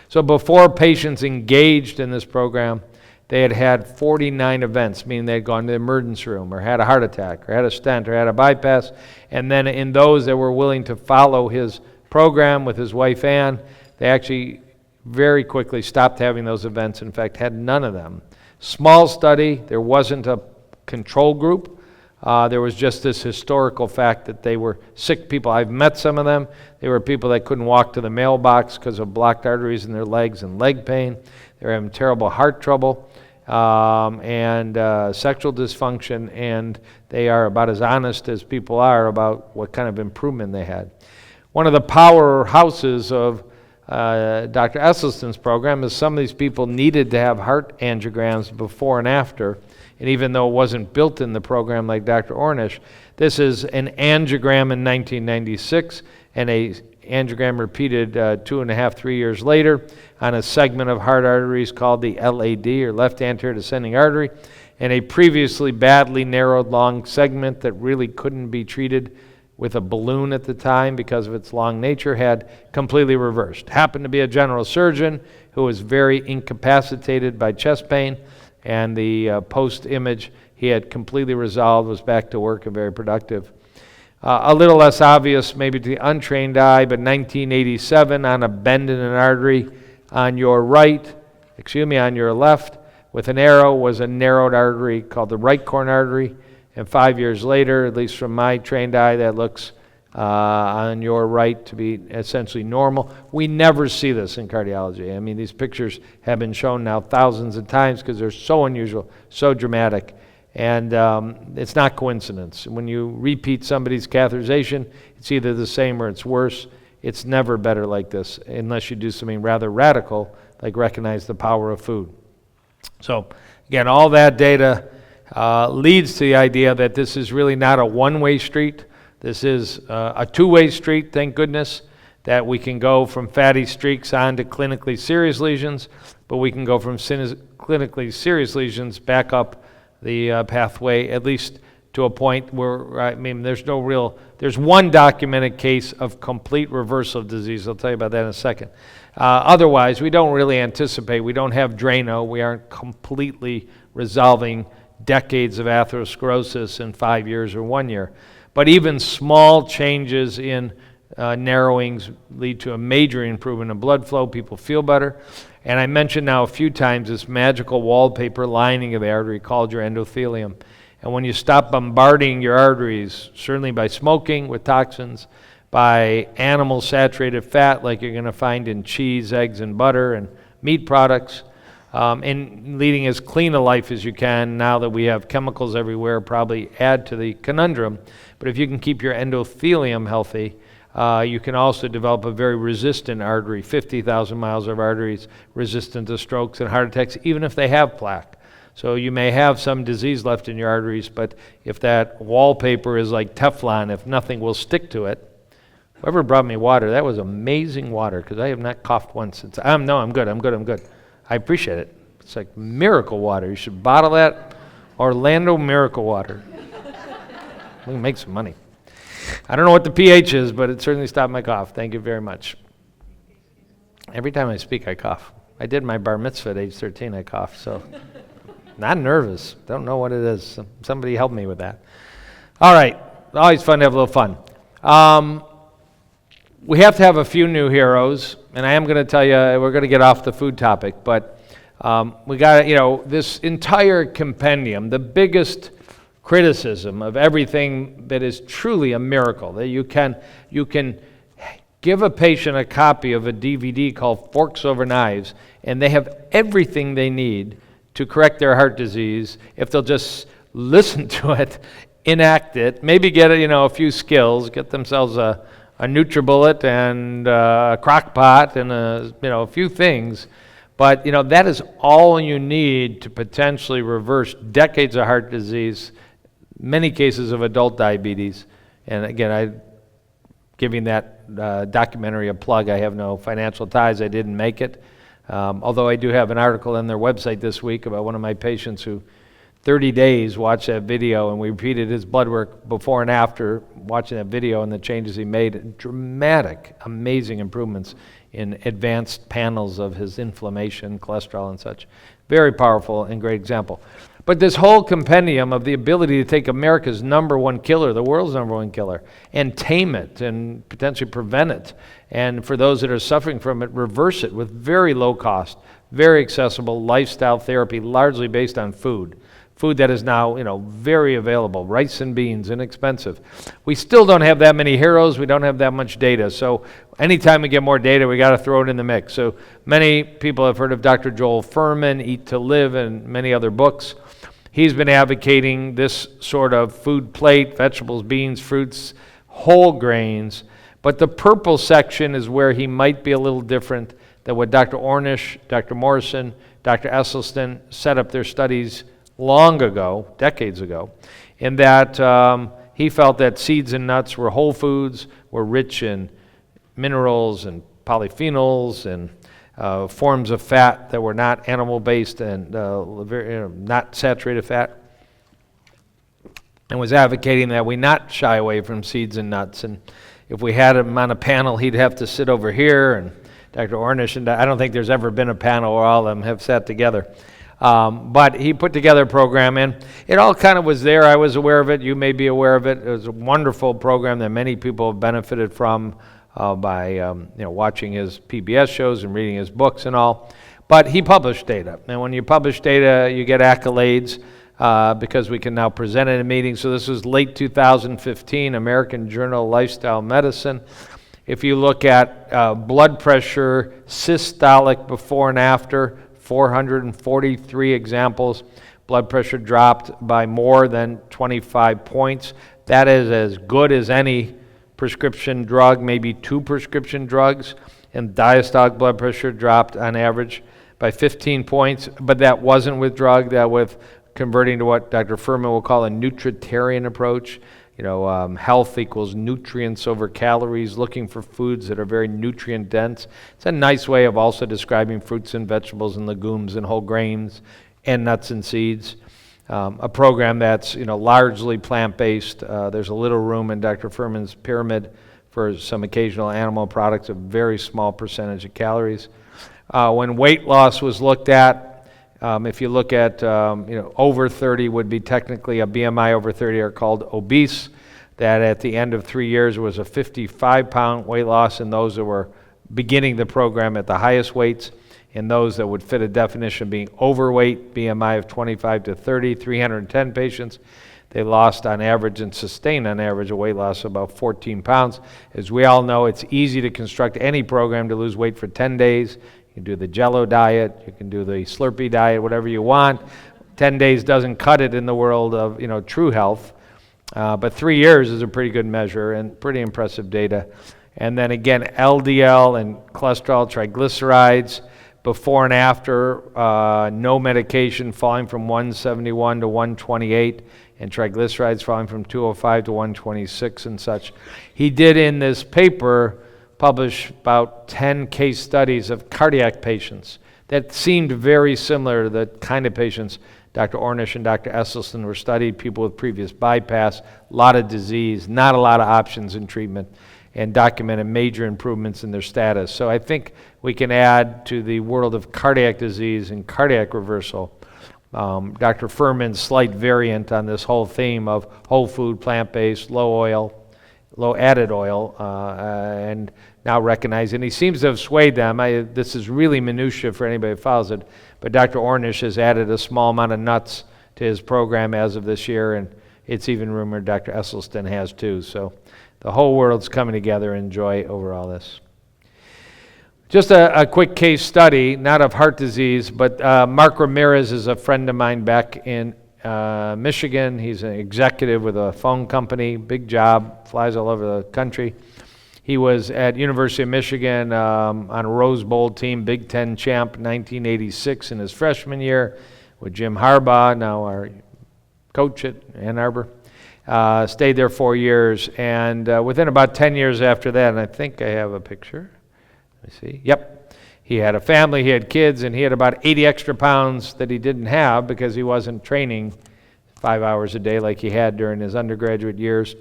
So before patients engaged in this program, they had 49 events, meaning they had gone to the emergency room or had a heart attack or had a stent or had a bypass. And then in those that were willing to follow his program with his wife Ann, they actually very quickly stopped having those events. In fact, had none of them. Small study. There wasn't a control group. There was just this historical fact that they were sick people. I've met some of them. They were people that couldn't walk to the mailbox because of blocked arteries in their legs and leg pain. They were having terrible heart trouble and sexual dysfunction, and they are about as honest as people are about what kind of improvement they had. One of the powerhouses of Dr. Esselstyn's program is some of these people needed to have heart angiograms before and after. And even though it wasn't built in the program like Dr. Ornish, this is an angiogram in 1996 and a angiogram repeated 2.5, 3 years later on a segment of heart arteries called the LAD, or left anterior descending artery, and a previously badly narrowed long segment that really couldn't be treated with a balloon at the time because of its long nature had completely reversed. Happened to be a general surgeon who was very incapacitated by chest pain, and the post-image he had completely resolved, was back to work and very productive. A little less obvious maybe to the untrained eye, but 1987 on a bend in an artery on your on your left, with an arrow was a narrowed artery called the right coronary artery, and 5 years later, at least from my trained eye, that looks on your right to be essentially normal. We never see this in cardiology. I mean, these pictures have been shown now thousands of times because they're so unusual, so dramatic, and it's not coincidence. When you repeat somebody's catheterization, it's either the same or it's worse. It's never better like this unless you do something rather radical, like recognize the power of food. So again, all that data leads to the idea that this is really not a one-way street. This is a two-way street, thank goodness, that we can go from fatty streaks on to clinically serious lesions, but we can go from clinically serious lesions back up the pathway, at least to a point where, I mean, there's one documented case of complete reversal of disease. I'll tell you about that in a second. Otherwise, we don't really anticipate, we don't have Drano, we aren't completely resolving decades of atherosclerosis in 5 years or 1 year. But even small changes in narrowings lead to a major improvement in blood flow. People feel better. And I mentioned now a few times this magical wallpaper lining of the artery called your endothelium. And when you stop bombarding your arteries, certainly by smoking with toxins, by animal saturated fat like you're going to find in cheese, eggs, and butter, and meat products, and leading as clean a life as you can, now that we have chemicals everywhere, probably add to the conundrum. But if you can keep your endothelium healthy, you can also develop a very resistant artery, 50,000 miles of arteries resistant to strokes and heart attacks, even if they have plaque. So you may have some disease left in your arteries, but if that wallpaper is like Teflon, if nothing will stick to it. Whoever brought me water, that was amazing water, because I have not coughed once since. No, I'm good. I appreciate it. It's like miracle water. You should bottle that. Orlando Miracle Water. We can make some money. I don't know what the pH is, but it certainly stopped my cough. Thank you very much. Every time I speak, I cough. I did my bar mitzvah at age 13, I coughed, so not nervous. Don't know what it is. Somebody help me with that. All right. Always fun to have a little fun. We have to have a few new heroes, and I am going to tell you, we're going to get off the food topic, but we got, this entire compendium, the biggest criticism of everything that is truly a miracle, that you can give a patient a copy of a DVD called Forks Over Knives, and they have everything they need to correct their heart disease if they'll just listen to it, enact it, maybe get a few skills, get themselves a NutriBullet and a crock pot and a few things. But that is all you need to potentially reverse decades of heart disease, many cases of adult diabetes. And again, I'm giving that documentary a plug. I have no financial ties. I didn't make it. Although I do have an article on their website this week about one of my patients who 30 days watched that video, and we repeated his blood work before and after watching that video and the changes he made. Dramatic, amazing improvements in advanced panels of his inflammation, cholesterol, and such. Very powerful and great example. But this whole compendium of the ability to take America's #1 killer, the world's #1 killer, and tame it and potentially prevent it, and for those that are suffering from it, reverse it with very low cost, very accessible lifestyle therapy, largely based on food. food that is now, very available, rice and beans, inexpensive. We still don't have that many heroes. We don't have that much data. So anytime we get more data, we got to throw it in the mix. So many people have heard of Dr. Joel Fuhrman, Eat to Live, and many other books. He's been advocating this sort of food plate, vegetables, beans, fruits, whole grains. But the purple section is where he might be a little different than what Dr. Ornish, Dr. Morrison, Dr. Esselstyn set up their studies long ago, decades ago, in that he felt that seeds and nuts were whole foods, were rich in minerals and polyphenols and forms of fat that were not animal-based and not saturated fat, and was advocating that we not shy away from seeds and nuts. And if we had him on a panel, he'd have to sit over here, and Dr. Ornish, and I don't think there's ever been a panel where all of them have sat together. But he put together a program, and it all kind of was there. I was aware of it. You may be aware of it. It was a wonderful program that many people have benefited from by watching his PBS shows and reading his books and all. But he published data, and when you publish data, you get accolades because we can now present it in a meeting. So this was late 2015, American Journal of Lifestyle Medicine. If you look at blood pressure, systolic before and after, 443 examples, blood pressure dropped by more than 25 points. That is as good as any prescription drug, maybe 2 prescription drugs, and diastolic blood pressure dropped on average by 15 points, but that wasn't with drug, that with converting to what Dr. Fuhrman will call a nutritarian approach. Health equals nutrients over calories, looking for foods that are very nutrient dense. It's a nice way of also describing fruits and vegetables and legumes and whole grains and nuts and seeds. A program that's largely plant-based. There's a little room in Dr. Fuhrman's pyramid for some occasional animal products, a very small percentage of calories. When weight loss was looked at, if you look at, over 30 would be technically a BMI over 30 are called obese, that at the end of 3 years was a 55-pound weight loss in those that were beginning the program at the highest weights, and those that would fit a definition of being overweight, BMI of 25 to 30, 310 patients. They lost on average and sustained on average a weight loss of about 14 pounds. As we all know, it's easy to construct any program to lose weight for 10 days. You can do the Jell-O diet, you can do the Slurpee diet, whatever you want. 10 days doesn't cut it in the world of true health, but 3 years is a pretty good measure and pretty impressive data. And then again, LDL and cholesterol, triglycerides, before and after, no medication, falling from 171 to 128, and triglycerides falling from 205 to 126 and such. He did in this paper publish about 10 case studies of cardiac patients that seemed very similar to the kind of patients Dr. Ornish and Dr. Esselstyn were studied, people with previous bypass, a lot of disease, not a lot of options in treatment, and documented major improvements in their status. So I think we can add to the world of cardiac disease and cardiac reversal Dr. Fuhrman's slight variant on this whole theme of whole food, plant-based, low oil, low added oil, and now recognizing he seems to have swayed them. This is really minutia for anybody who follows it, but Dr. Ornish has added a small amount of nuts to his program as of this year, and it's even rumored Dr. Esselstyn has too. So the whole world's coming together in joy over all this. Just a quick case study, not of heart disease, but Mark Ramirez is a friend of mine back in Michigan. He's an executive with a phone company, big job, flies all over the country. He was at University of Michigan on a Rose Bowl team, Big Ten champ, 1986 in his freshman year with Jim Harbaugh, now our coach at Ann Arbor. Stayed there 4 years, and within about 10 years after that, and I think I have a picture. Let me see. Yep. He had a family, he had kids, and he had about 80 extra pounds that he didn't have because he wasn't training 5 hours a day like he had during his undergraduate years.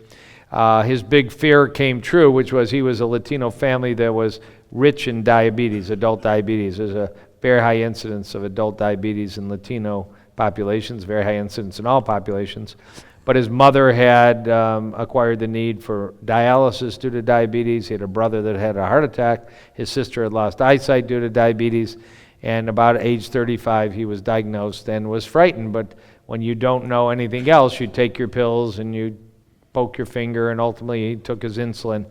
His big fear came true, which was he was a Latino family that was rich in diabetes, adult diabetes. There's a very high incidence of adult diabetes in Latino populations, very high incidence in all populations. But his mother had acquired the need for dialysis due to diabetes. He had a brother that had a heart attack. His sister had lost eyesight due to diabetes. And about age 35, he was diagnosed and was frightened, but when you don't know anything else, you take your pills and you poke your finger, and ultimately he took his insulin.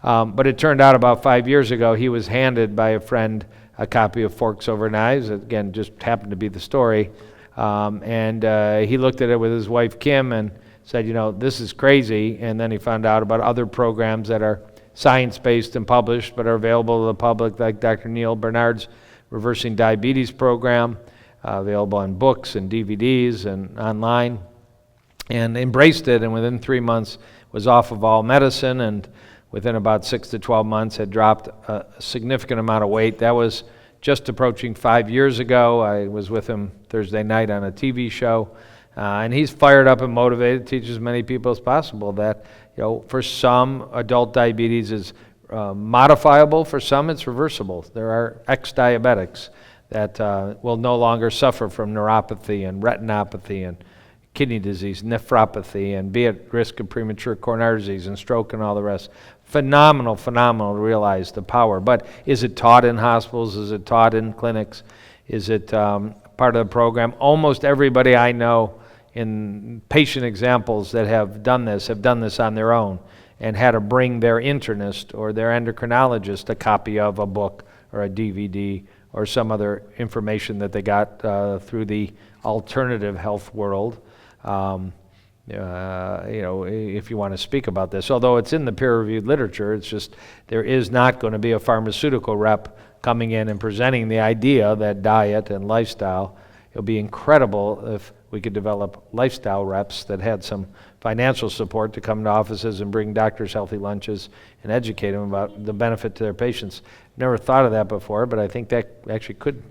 But it turned out about 5 years ago, he was handed by a friend a copy of Forks Over Knives. Again, just happened to be the story. And he looked at it with his wife, Kim, and said, this is crazy. And then he found out about other programs that are science-based and published, but are available to the public, like Dr. Neil Bernard's Reversing Diabetes program, available on books and DVDs and online, and embraced it, and within 3 months was off of all medicine, and within about 6 to 12 months had dropped a significant amount of weight. That was just approaching 5 years ago. I was with him Thursday night on a TV show, and he's fired up and motivated, teaches as many people as possible that, for some, adult diabetes is modifiable. For some, it's reversible. There are ex-diabetics that will no longer suffer from neuropathy and retinopathy and kidney disease, nephropathy, and be at risk of premature coronary disease and stroke and all the rest. Phenomenal to realize the power. But is it taught in hospitals? Is it taught in clinics? Is it part of the program? Almost everybody I know in patient examples that have done this on their own and had to bring their internist or their endocrinologist a copy of a book or a DVD or some other information that they got through the alternative health world. If you want to speak about this, although it's in the peer-reviewed literature, it's just there is not going to be a pharmaceutical rep coming in and presenting the idea that diet and lifestyle. It would be incredible if we could develop lifestyle reps that had some financial support to come to offices and bring doctors healthy lunches and educate them about the benefit to their patients. Never thought of that before, but I think that actually could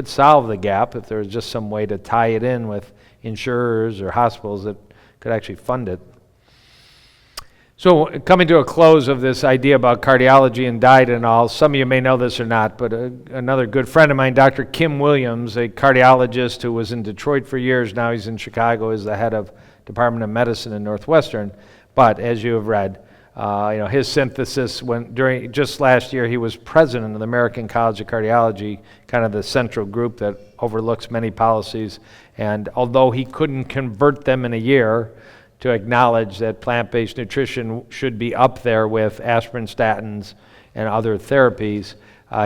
solve the gap if there was just some way to tie it in with insurers or hospitals that could actually fund it. So coming to a close of this idea about cardiology and diet and all, some of you may know this or not, but another good friend of mine, Dr. Kim Williams, a cardiologist who was in Detroit for years, now he's in Chicago as the head of Department of Medicine in Northwestern. But as you have read, his synthesis during just last year, he was president of the American College of Cardiology, kind of the central group that overlooks many policies. And although he couldn't convert them in a year to acknowledge that plant-based nutrition should be up there with aspirin, statins, and other therapies,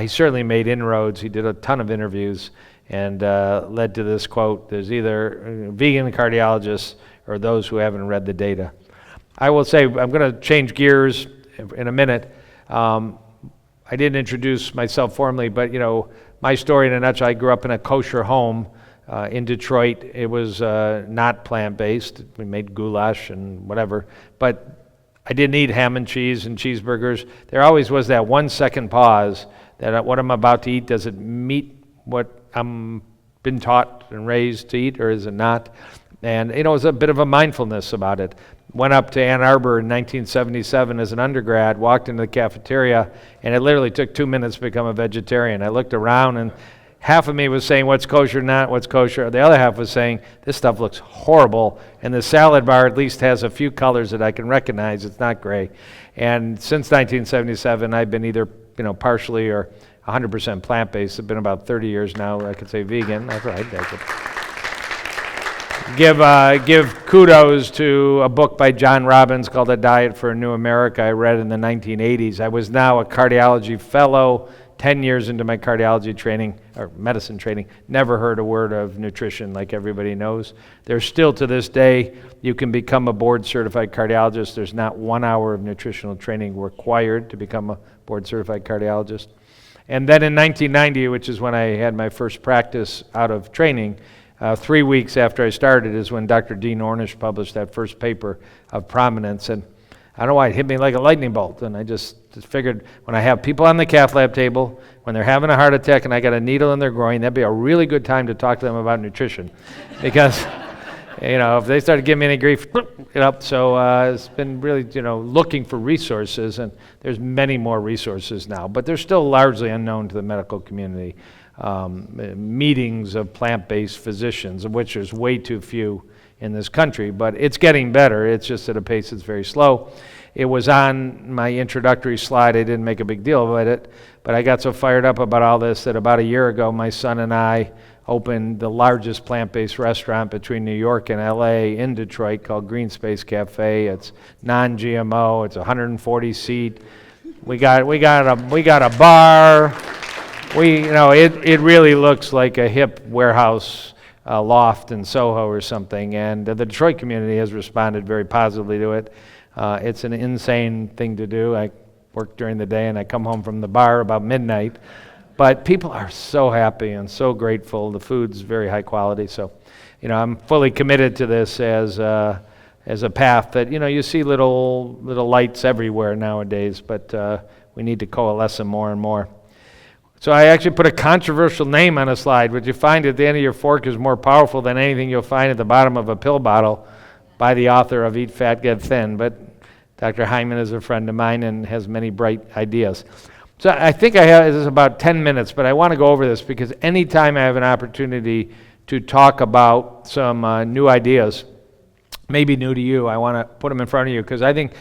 he certainly made inroads. He did a ton of interviews and led to this quote: there's either vegan cardiologists or those who haven't read the data. I will say, I'm going to change gears in a minute. I didn't introduce myself formally, but my story in a nutshell, I grew up in a kosher home in Detroit. It was not plant-based. We made goulash and whatever, but I didn't eat ham and cheese and cheeseburgers. There always was that 1 second pause that what I'm about to eat, does it meet what I'm been taught and raised to eat, or is it not? And it was a bit of a mindfulness about it. Went up to Ann Arbor in 1977 as an undergrad, walked into the cafeteria, and it literally took 2 minutes to become a vegetarian. I looked around, and half of me was saying, what's kosher, not what's kosher. The other half was saying, this stuff looks horrible, and the salad bar at least has a few colors that I can recognize. It's not gray. And since 1977, I've been either partially or 100% plant-based. It's been about 30 years now. I could say vegan. That's right. I could give kudos to a book by John Robbins called A Diet for a New America I read in the 1980s. I was now a cardiology fellow, 10 years into my cardiology training, or medicine training, never heard a word of nutrition like everybody knows. There's still to this day, you can become a board-certified cardiologist. There's not 1 hour of nutritional training required to become a board-certified cardiologist. And then in 1990, which is when I had my first practice out of training, 3 weeks after I started is when Dr. Dean Ornish published that first paper of prominence. And I don't know why, it hit me like a lightning bolt. And I just figured when I have people on the cath lab table, when they're having a heart attack and I got a needle in their groin, that'd be a really good time to talk to them about nutrition. Because, if they started giving me any grief, So it's been really, looking for resources, and there's many more resources now, but they're still largely unknown to the medical community. Meetings of plant-based physicians, of which there's way too few in this country, but it's getting better. It's just at a pace that's very slow. it was on my introductory slide. I didn't make a big deal about it, but I got so fired up about all this that about a year ago, my son and I opened the largest plant-based restaurant between New York and LA in Detroit called Green Space Cafe. It's non-GMO. It's 140 seat. We got a bar. It really looks like a hip warehouse loft in Soho or something, and the Detroit community has responded very positively to it. It's an insane thing to do. I work during the day and I come home from the bar about midnight. But people are so happy and so grateful. The food's very high quality. So, I'm fully committed to this as a path that, you see little lights everywhere nowadays, but we need to coalesce them more and more. So I actually put a controversial name on a slide. What you find at the end of your fork is more powerful than anything you'll find at the bottom of a pill bottle by the author of Eat Fat, Get Thin. But Dr. Hyman is a friend of mine and has many bright ideas. So I think I have, this is about 10 minutes, but I want to go over this because anytime I have an opportunity to talk about some new ideas, maybe new to you, I want to put them in front of you because I think,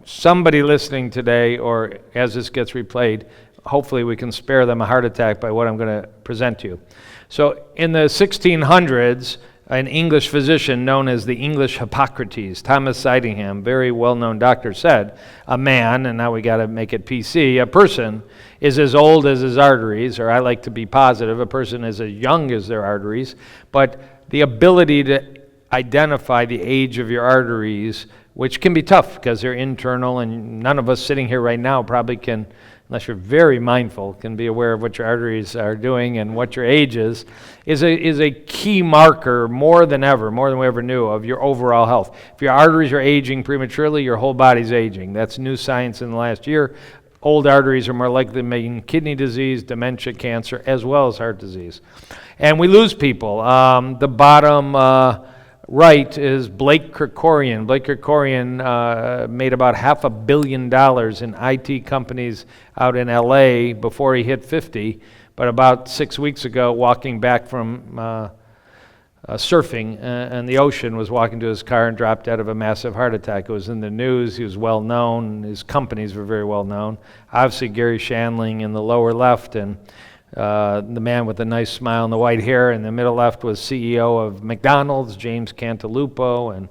somebody listening today or as this gets replayed, hopefully we can spare them a heart attack by what I'm going to present to you. So in the 1600s, an English physician known as the English Hippocrates, Thomas Sydenham, very well-known doctor, said, a man, and now we got to make it PC, a person is as old as his arteries, or I like to be positive, a person is as young as their arteries, but the ability to identify the age of your arteries, which can be tough because they're internal, and none of us sitting here right now probably can, unless you're very mindful, can be aware of what your arteries are doing and what your age is a key marker more than we ever knew, of your overall health. If your arteries are aging prematurely, your whole body's aging. That's new science in the last year. Old arteries are more likely to make kidney disease, dementia, cancer, as well as heart disease. And we lose people. The bottom right is Blake Kerkorian. Blake Kerkorian made about $500 million in IT companies out in LA before he hit 50, but about 6 weeks ago, walking back from surfing in the ocean, was walking to his car and dropped dead of a massive heart attack. It was in the news. He was well known. His companies were very well known. Obviously, Gary Shandling in the lower left, and the man with the nice smile and the white hair in the middle left was CEO of McDonald's, James Cantalupo, and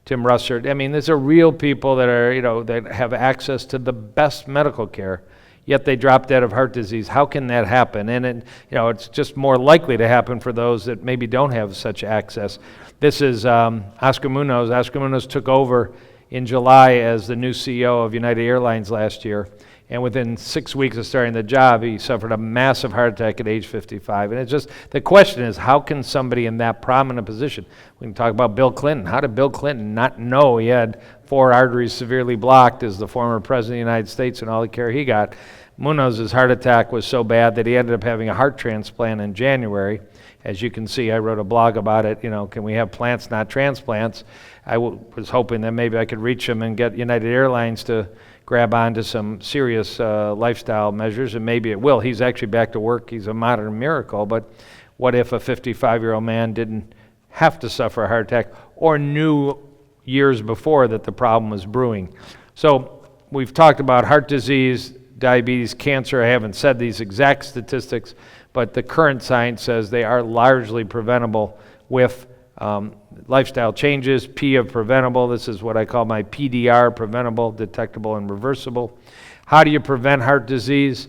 Tim Russert. I mean, these are real people that are, that have access to the best medical care, yet they drop dead of heart disease. How can that happen? And it's just more likely to happen for those that maybe don't have such access. This is Oscar Munoz. Oscar Munoz took over in July as the new CEO of United Airlines last year. And within 6 weeks of starting the job, he suffered a massive heart attack at age 55. And it's just, the question is, how can somebody in that prominent position, we can talk about Bill Clinton. How did Bill Clinton not know he had 4 arteries severely blocked as the former president of the United States and all the care he got? Munoz's heart attack was so bad that he ended up having a heart transplant in January. As you can see, I wrote a blog about it. Can we have plants, not transplants? I was hoping that maybe I could reach him and get United Airlines to grab onto some serious lifestyle measures, and maybe it will. He's actually back to work. He's a modern miracle, but what if a 55-year-old man didn't have to suffer a heart attack or knew years before that the problem was brewing? So we've talked about heart disease, diabetes, cancer. I haven't said these exact statistics, but the current science says they are largely preventable with lifestyle changes. P of preventable. This is what I call my PDR, preventable, detectable, and reversible. How do you prevent heart disease?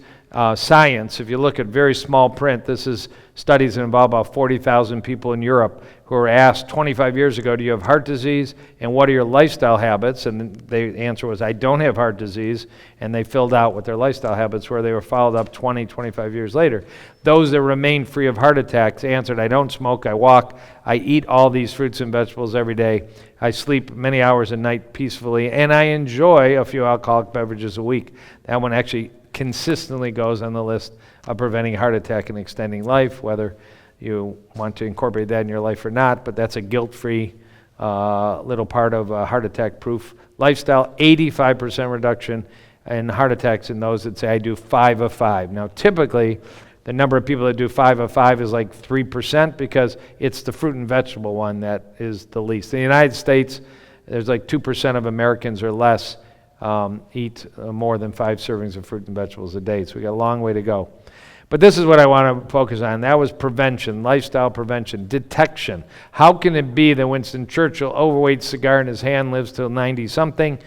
Science, if you look at very small print, this is studies that involve about 40,000 people in Europe who were asked 25 years ago, do you have heart disease and what are your lifestyle habits? And the answer was, I don't have heart disease. And they filled out what their lifestyle habits were. They were followed up 20, 25 years later. Those that remained free of heart attacks answered, I don't smoke, I walk, I eat all these fruits and vegetables every day, I sleep many hours a night peacefully, and I enjoy a few alcoholic beverages a week. That one actually consistently goes on the list of preventing heart attack and extending life, whether you want to incorporate that in your life or not, but that's a guilt-free little part of heart attack proof lifestyle. 85% reduction in heart attacks in those that say, I do 5 of 5. Now, typically, the number of people that do 5 of 5 is like 3% because it's the fruit and vegetable one that is the least. In the United States, there's like 2% of Americans or less eat more than 5 servings of fruit and vegetables a day. So we got a long way to go. But this is what I want to focus on. That was prevention, lifestyle prevention, detection. How can it be that Winston Churchill, overweight, cigar in his hand, lives till 90-something,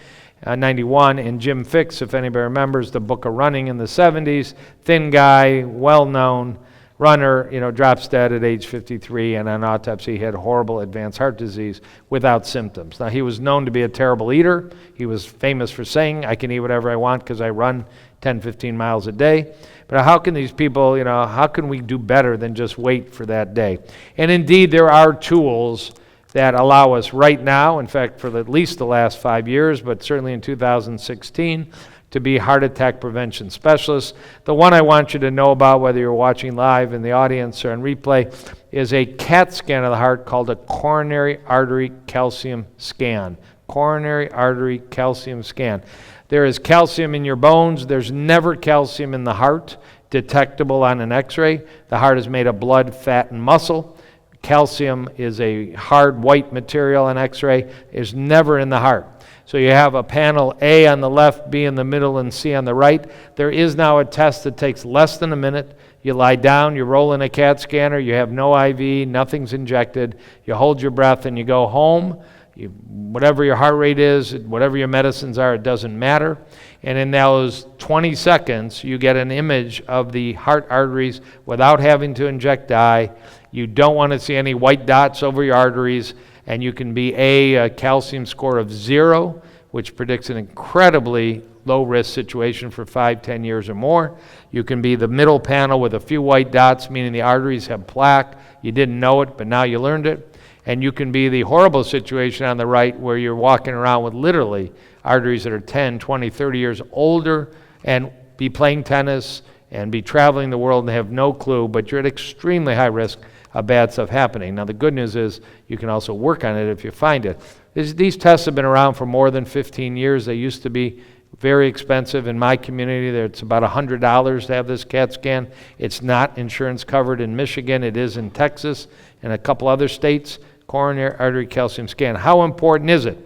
91, and Jim Fixx, if anybody remembers the Book of Running in the 70s, thin guy, well-known runner, drops dead at age 53, and on autopsy he had horrible advanced heart disease without symptoms. Now, he was known to be a terrible eater. He was famous for saying, I can eat whatever I want because I run 10, 15 miles a day. But how can these people, how can we do better than just wait for that day? And indeed, there are tools that allow us right now, in fact, for at least the last 5 years, but certainly in 2016, to be heart attack prevention specialists. The one I want you to know about, whether you're watching live in the audience or on replay, is a CAT scan of the heart called a coronary artery calcium scan. Coronary artery calcium scan. There is calcium in your bones. There's never calcium in the heart detectable on an x-ray. The heart is made of blood, fat, and muscle. Calcium is a hard white material on x-ray. It's never in the heart. So you have a panel A on the left, B in the middle, and C on the right. There is now a test that takes less than a minute. You lie down, you roll in a CAT scanner, you have no IV, nothing's injected. You hold your breath and you go home. Whatever your heart rate is, whatever your medicines are, it doesn't matter. And in those 20 seconds, you get an image of the heart arteries without having to inject dye. You don't want to see any white dots over your arteries. And you can be a calcium score of 0, which predicts an incredibly low-risk situation for 5, 10 years or more. You can be the middle panel with a few white dots, meaning the arteries have plaque. You didn't know it, but now you learned it. And you can be the horrible situation on the right where you're walking around with literally arteries that are 10, 20, 30 years older and be playing tennis and be traveling the world and have no clue, but you're at extremely high risk of bad stuff happening. Now, the good news is you can also work on it if you find it. These tests have been around for more than 15 years. They used to be very expensive. In my community, it's about $100 to have this CAT scan. It's not insurance covered in Michigan. It is in Texas and a couple other states. Coronary artery calcium scan. How important is it?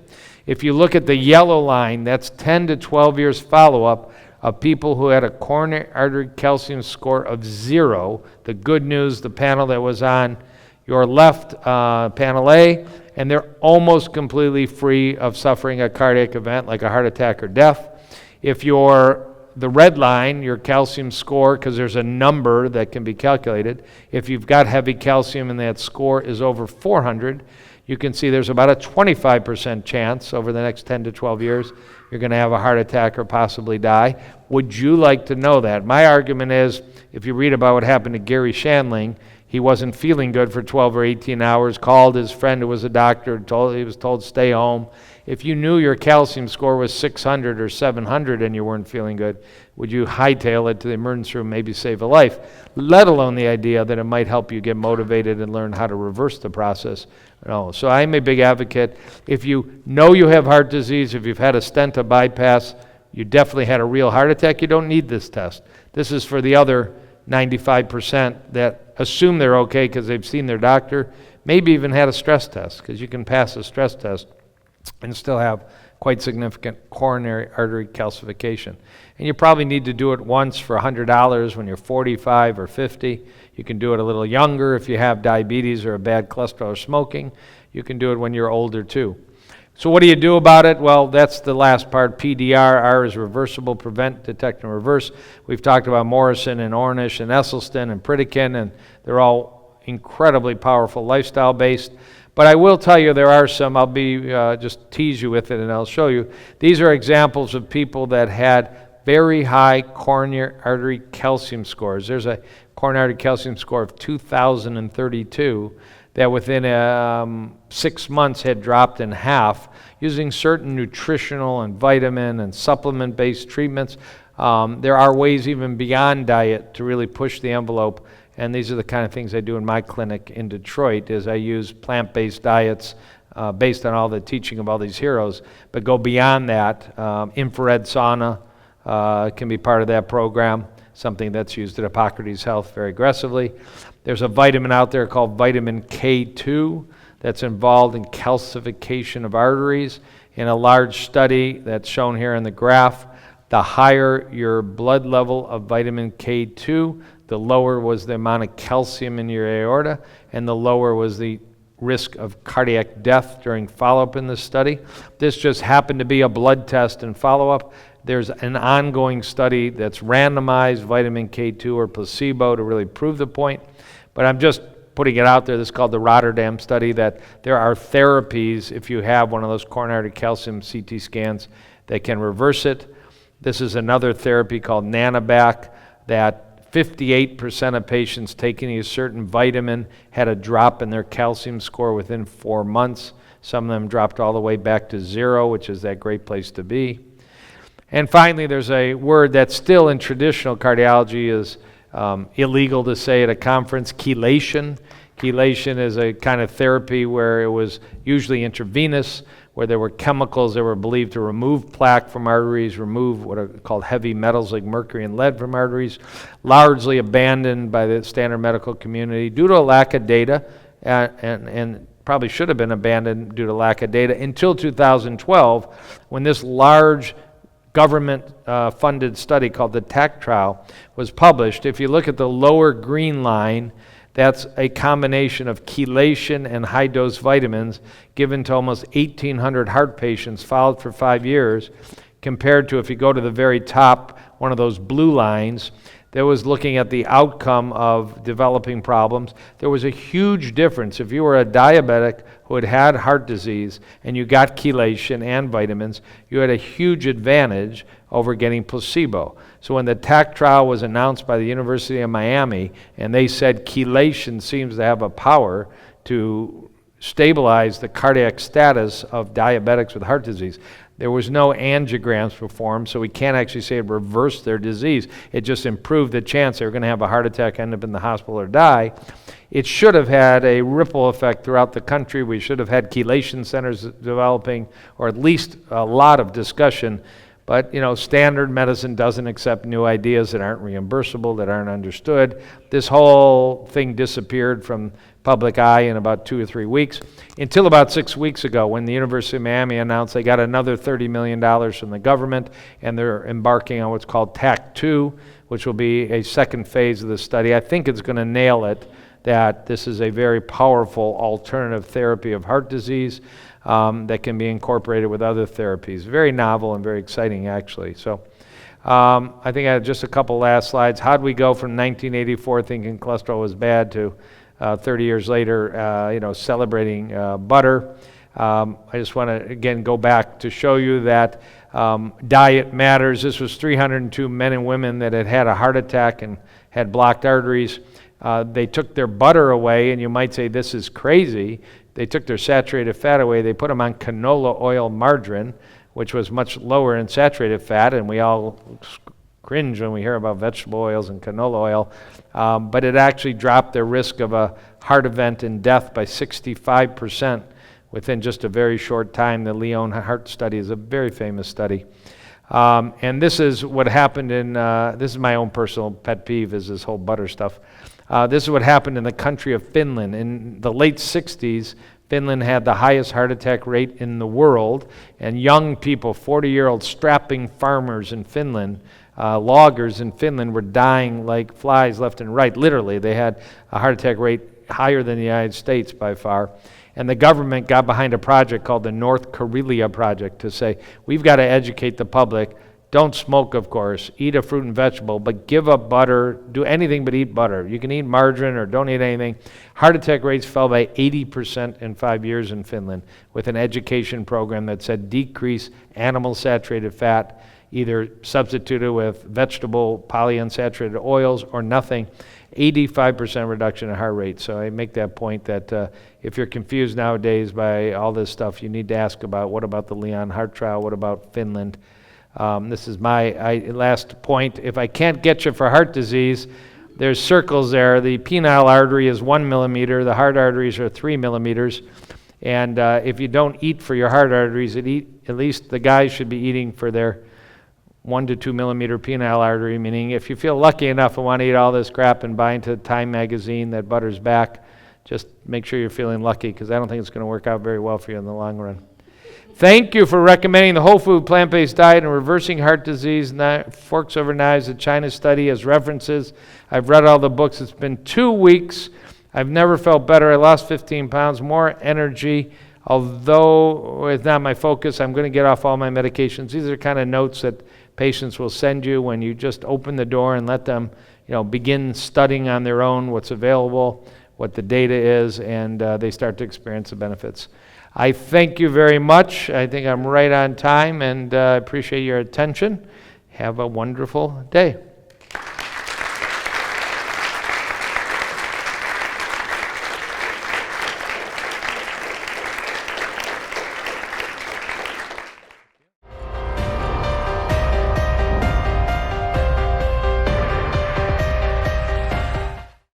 If you look at the yellow line, that's 10 to 12 years follow-up of people who had a coronary artery calcium score of 0. The good news, the panel that was on your left, panel A, and they're almost completely free of suffering a cardiac event like a heart attack or death. If you're the red line, your calcium score, because there's a number that can be calculated, if you've got heavy calcium and that score is over 400, you can see there's about a 25% chance over the next 10 to 12 years you're going to have a heart attack or possibly die. Would you like to know that? My argument is, if you read about what happened to Gary Shandling, he wasn't feeling good for 12 or 18 hours, called his friend who was a doctor, he was told stay home. If you knew your calcium score was 600 or 700 and you weren't feeling good, would you hightail it to the emergency room, maybe save a life? Let alone the idea that it might help you get motivated and learn how to reverse the process. No. So I'm a big advocate. If you know you have heart disease, if you've had a stent, a bypass, you definitely had a real heart attack, you don't need this test. This is for the other 95% that assume they're okay because they've seen their doctor, maybe even had a stress test, because you can pass a stress test and still have quite significant coronary artery calcification. And you probably need to do it once for $100 when you're 45 or 50. You can do it a little younger if you have diabetes or a bad cholesterol or smoking. You can do it when you're older too. So what do you do about it? Well, that's the last part. PDR, R is reversible, prevent, detect, and reverse. We've talked about Morrison and Ornish and Esselstyn and Pritikin, and they're all incredibly powerful lifestyle-based. But I will tell you there are some, I'll be just tease you with it and I'll show you. These are examples of people that had very high coronary artery calcium scores. There's a coronary artery calcium score of 2,032 that within 6 months had dropped in half using certain nutritional and vitamin and supplement-based treatments. There are ways even beyond diet to really push the envelope. And these are the kind of things I do in my clinic in Detroit, is I use plant-based diets based on all the teaching of all these heroes, but go beyond that. Infrared sauna can be part of that program, something that's used at Hippocrates Health very aggressively. There's a vitamin out there called vitamin K2 that's involved in calcification of arteries. in a large study that's shown here in the graph. The higher your blood level of vitamin K2, the lower was the amount of calcium in your aorta, and the lower was the risk of cardiac death during follow-up in this study. This just happened to be a blood test and follow-up. There's an ongoing study that's randomized vitamin K2 or placebo to really prove the point. But I'm just putting it out there. This is called the Rotterdam study, that there are therapies if you have one of those coronary calcium CT scans that can reverse it. This is another therapy called Nanobac that 58% of patients taking a certain vitamin had a drop in their calcium score within 4 months. Some of them dropped all the way back to 0, which is that great place to be. And finally, there's a word that still in traditional cardiology is illegal to say at a conference, chelation. Chelation is a kind of therapy where it was usually intravenous, where there were chemicals that were believed to remove plaque from arteries, remove what are called heavy metals like mercury and lead from arteries, largely abandoned by the standard medical community due to a lack of data, and probably should have been abandoned due to lack of data until 2012, when this large government-funded study called the TAC trial was published. If you look at the lower green line, that's a combination of chelation and high-dose vitamins given to almost 1,800 heart patients followed for 5 years, compared to, if you go to the very top, one of those blue lines, that was looking at the outcome of developing problems. There was a huge difference. If you were a diabetic who had had heart disease and you got chelation and vitamins, you had a huge advantage over getting placebo. So when the TAC trial was announced by the University of Miami, and they said chelation seems to have a power to stabilize the cardiac status of diabetics with heart disease, there was no angiograms performed, so we can't actually say it reversed their disease. It just improved the chance they were going to have a heart attack, end up in the hospital, or die. It should have had a ripple effect throughout the country. We should have had chelation centers developing, or at least a lot of discussion. But, standard medicine doesn't accept new ideas that aren't reimbursable, that aren't understood. This whole thing disappeared from public eye in about 2 or 3 weeks, until about 6 weeks ago when the University of Miami announced they got another $30 million from the government, and they're embarking on what's called TAC2, which will be a second phase of the study. I think it's going to nail it, that this is a very powerful alternative therapy of heart disease that can be incorporated with other therapies. Very novel and very exciting, actually. So I think I have just a couple last slides. How'd we go from 1984 thinking cholesterol was bad to 30 years later, celebrating butter? I just want to, again, go back to show you that diet matters. This was 302 men and women that had had a heart attack and had blocked arteries. They took their butter away, and you might say this is crazy. They took their saturated fat away. They put them on canola oil margarine, which was much lower in saturated fat, and we all cringe when we hear about vegetable oils and canola oil. But it actually dropped their risk of a heart event and death by 65% within just a very short time. The Lyon Heart Study is a very famous study. And this is what happened in, this is my own personal pet peeve, is this whole butter stuff. This is what happened in the country of Finland. In the late 60s, Finland had the highest heart attack rate in the world, and young people, 40-year-old strapping farmers in Finland, loggers in Finland, were dying like flies left and right. Literally, they had a heart attack rate higher than the United States by far. And the government got behind a project called the North Karelia Project to say, we've got to educate the public. Don't smoke, of course. Eat a fruit and vegetable, but give up butter. Do anything but eat butter. You can eat margarine or don't eat anything. Heart attack rates fell by 80% in 5 years in Finland with an education program that said decrease animal saturated fat, either substituted with vegetable polyunsaturated oils or nothing. 85% reduction in heart rate. So I make that point that if you're confused nowadays by all this stuff, you need to ask about what about the Lyon Heart Trial, what about Finland? This is my last point. If I can't get you for heart disease, there's circles there. The penile artery is 1 millimeter. The heart arteries are 3 millimeters. And if you don't eat for your heart arteries, at least the guys should be eating for their 1 to 2 millimeter penile artery, meaning if you feel lucky enough and want to eat all this crap and buy into Time magazine that butter's back, just make sure you're feeling lucky, because I don't think it's going to work out very well for you in the long run. Thank you for recommending the whole food plant-based diet and reversing heart disease, forks over knives, the China study as references. I've read all the books. It's been 2 weeks. I've never felt better. I lost 15 pounds, more energy. Although it's not my focus, I'm going to get off all my medications. These are kind of notes that patients will send you when you just open the door and let them, begin studying on their own what's available, what the data is, and they start to experience the benefits. I thank you very much. I think I'm right on time, and I appreciate your attention. Have a wonderful day.